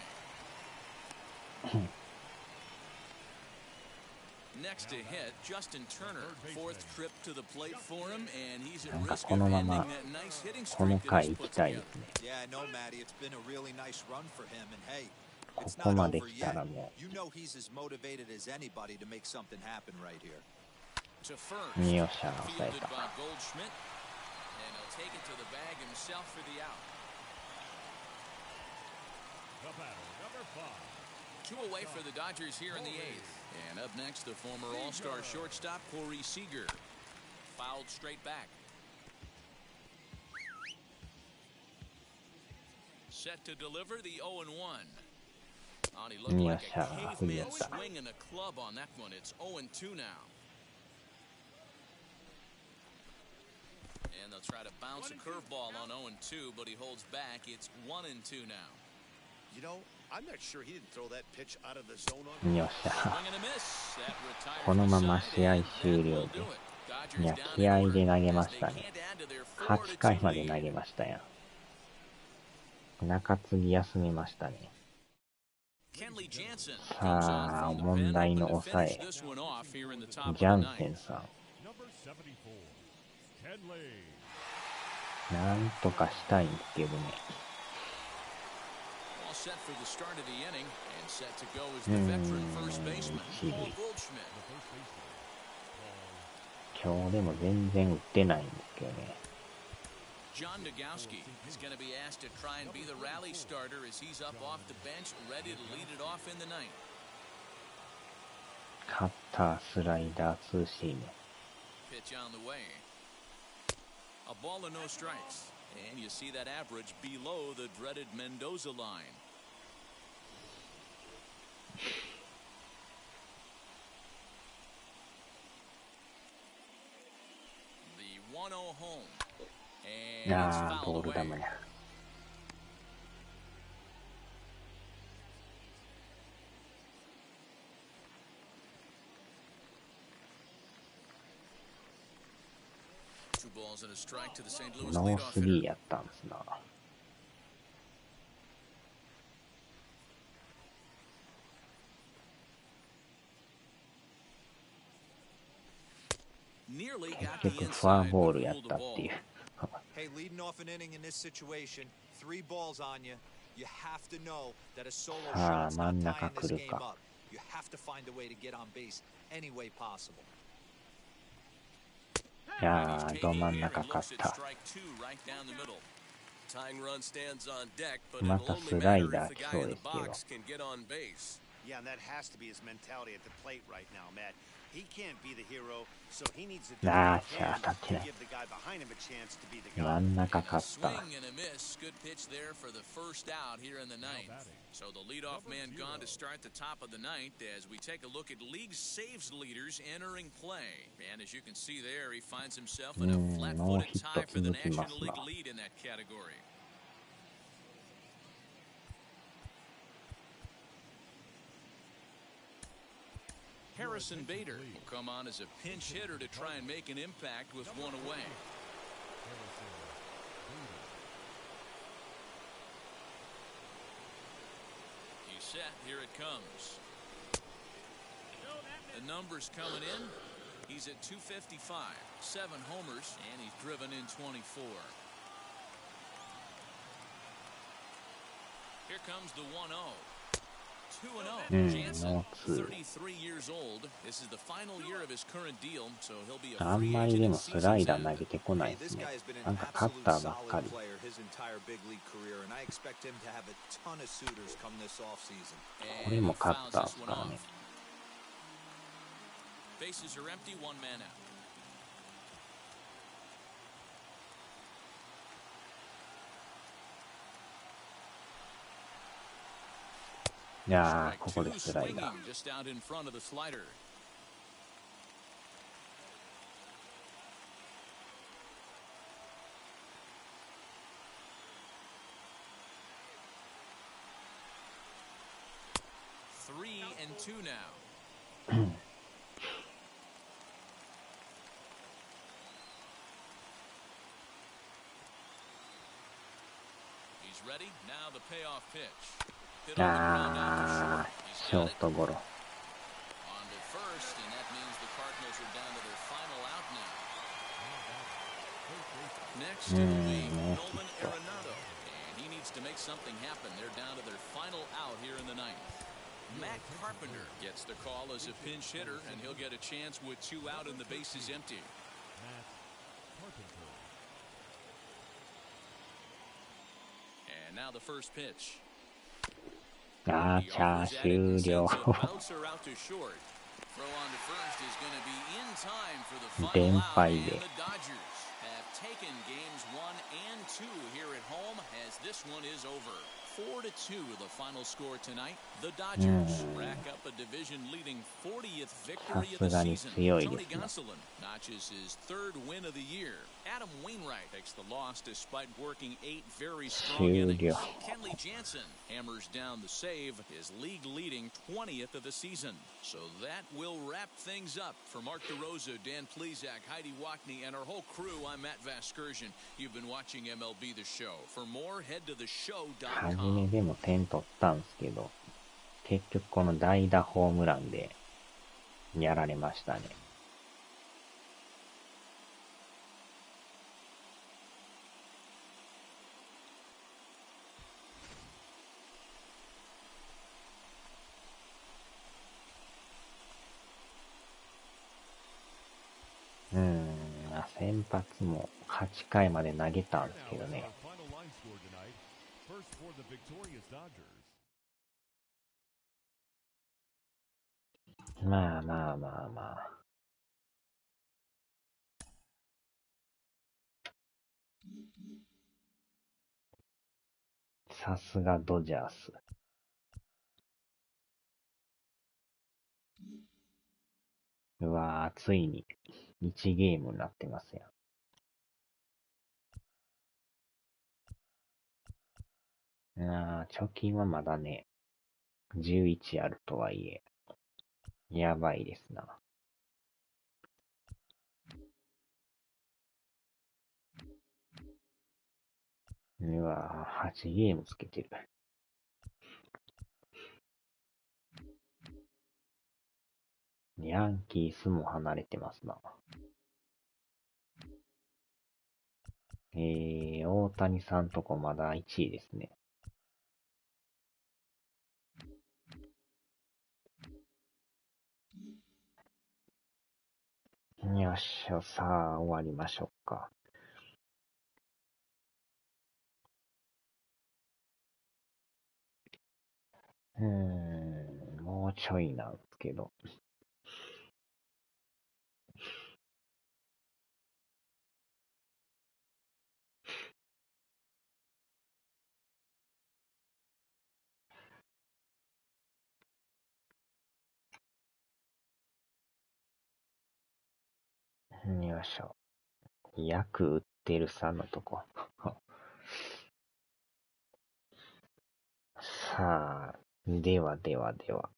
Next to hit, Justin Turner. 4th trip to the plate for him, and he's at なんか risk こ of のま ending ま that nice hitting この streak that 回 he's 行き put たい together. ですね。 Yeah, I know, Matty. It's been a really nice run for him. And hey, こ it's こ not まで over 来た yet. らも You know he's as motivated as anybody to make something happen right here. To first. うよっしゃ抑え Fielded た。 by Goldschmidt. And he'll take it to the bag himself for the out. The batter, number 5. 2 away for the Dodgers here in the 8th. And up next, the former All-Star shortstop, Corey Seager. Fouled straight back. Set to deliver the 0-1. On, he looked like a caveman swinging a club on that one. It's 0-2 now. And they'll try to bounce a curveball on 0-2, but he holds back. It's 1-2 now. You know, I'm not sure he didn't throw that pitch out of the zone on. よっしゃ。 Swing and a miss. That retires このま the ま side, 試合 and 終 that 了 will で。 do it. い Dodgers や、 down 気 in 合 order で投げ as ま they したね。 can't add to their 8回まで 4-2 投 lead. げましたやん。中継ぎ休みましたね。 Kenley Jansen さあ、 comes on from the 問 pen, 題 hoping の to 抑 finish え、 this one off here in the top of ジ the ャン ninth. センさん。 Number 74. Kenley. なんとかしたいんですけどね。 All set for the start of the inning and set to go is the veteran first baseman, Paul Goldschmidt. 今日でも全然打ってないんですけどね。 John Nagowski is going to be asked to try and be the rally starter as he's up off the bench, ready to lead it off in the ninth. カッター、スライダー、ツーシーム。 Pitch on the way. A ball and no strikes. And you see that average below the dreaded Mendoza line. The 1-0 home. And it's ああ、ボ fouled ール away. 球や。Two balls and a strike to the St. Louis ノー leadoff スリー hitter. やったんですな。Nearly got 結 the 局フォア inside, ボー but ルやっ ruled た the ってい ball. う。 Hey, leading off an inning in this situation, 3 balls on you. You have to know that a solo さあ、 shot's 真ん not 中 tying 来 this る game か。 up. You have to find a way to get on base any way possible. いやー、ど真ん中勝った。 Strike 2 right down the middle. Tying run stands on deck, but ま it'll た only スライ matter ダ if ー the 来 guy そう in で the すけど。 box can get on base. Yeah, and that has to be his mentality at the plate right now, Matt. He can't be the hero, so he needs to do あ what ー he しゃ can 当たってな to い。 give the guy behind him a chance to be the 真 guy. ん中 And a 勝ったな。 swing and a miss. Good pitch there for the first out here in the ninth. So the leadoff man gone to start the top of the ninth as we take a look at league saves leaders entering play. And as you can see there, he finds himself in a flat-footed tie for the National League lead in that category. Harrison Bader will come on as a pinch hitter to try and make an impact with 1 away. set. Here it comes. The numbers coming in. He's at 255, 7 homers, and he's driven in 24. Here comes the 1-0. 2-0. Jansen, 33 years old. This is the final year of his current deal, so he'll be a あん free まり agent で in もスライ season's ダー end. 投げてこない Hey, です this ね。 guy's been な an んかカッ absolute ターばっか solid り。 player his entire big league career, and I expect him to have a ton of suitors come this offseason. これもカッターですからね。 Bases are empty, 1 man out. いやー、ここでスライダー。 Just out in front of the slider. Three and two now. He's ready. Now the payoff pitch. Hit on the ground out to あ short. ー、 He's ショ got ー it. トゴロ。 On to first, and that means the Cardinals are down to their final out now. Next to the league, Nolan Arenado. And he needs to make something happen. They're down to their final out here in the ninth. Matt Carpenter gets the call as a pinch hitter, and he'll get a chance with 2 out and the bases empty. Matt Carpenter. And now the first pitch. あー、 He チャー offers 終 at it and 了。 sends a bouncer out to short. Throw on to first is going to be in time for the 連 final out, 敗 and で。 the Dodgers have taken games 1 and 2 here at home as this one is over. 4-2 the final score tonight. The Dodgers rack up a division-leading 40th victory of the さすがに season. 強い Tony ですね。 Gonsolin notches his 3rd win of the year. Adam Wainwright takes the loss despite working 8 very strong 終 innings. 了。 Kenley Jansen hammers down the save, his league-leading 20th of the season. So that will wrap things up. For Mark DeRosa, Dan Plesac, Heidi Wackney, and our whole crew, I'm Matt Vasgersian. You've been watching MLB The Show. For more, head to 初め theshow.com. でも点取ったんですけど、結局この代打ホームランでやられましたね。先発も8回まで投げたんですけど Now, ね。 our final line score tonight. First for the victorious Dodgers. まあまあまあまあ。さすがドジャース。うわー、ついに1ゲームになってますやん。貯金はまだね、11あるとはいえ、やばいですな。うわー、8ゲームつけてる。ヤンキースも離れてますな。大谷さんとこまだ1位ですね。よっしゃ、さあ、終わりましょうか。もうちょいなんですけど。よいしょ。約売ってるさんのとこ。さあ、ではではでは。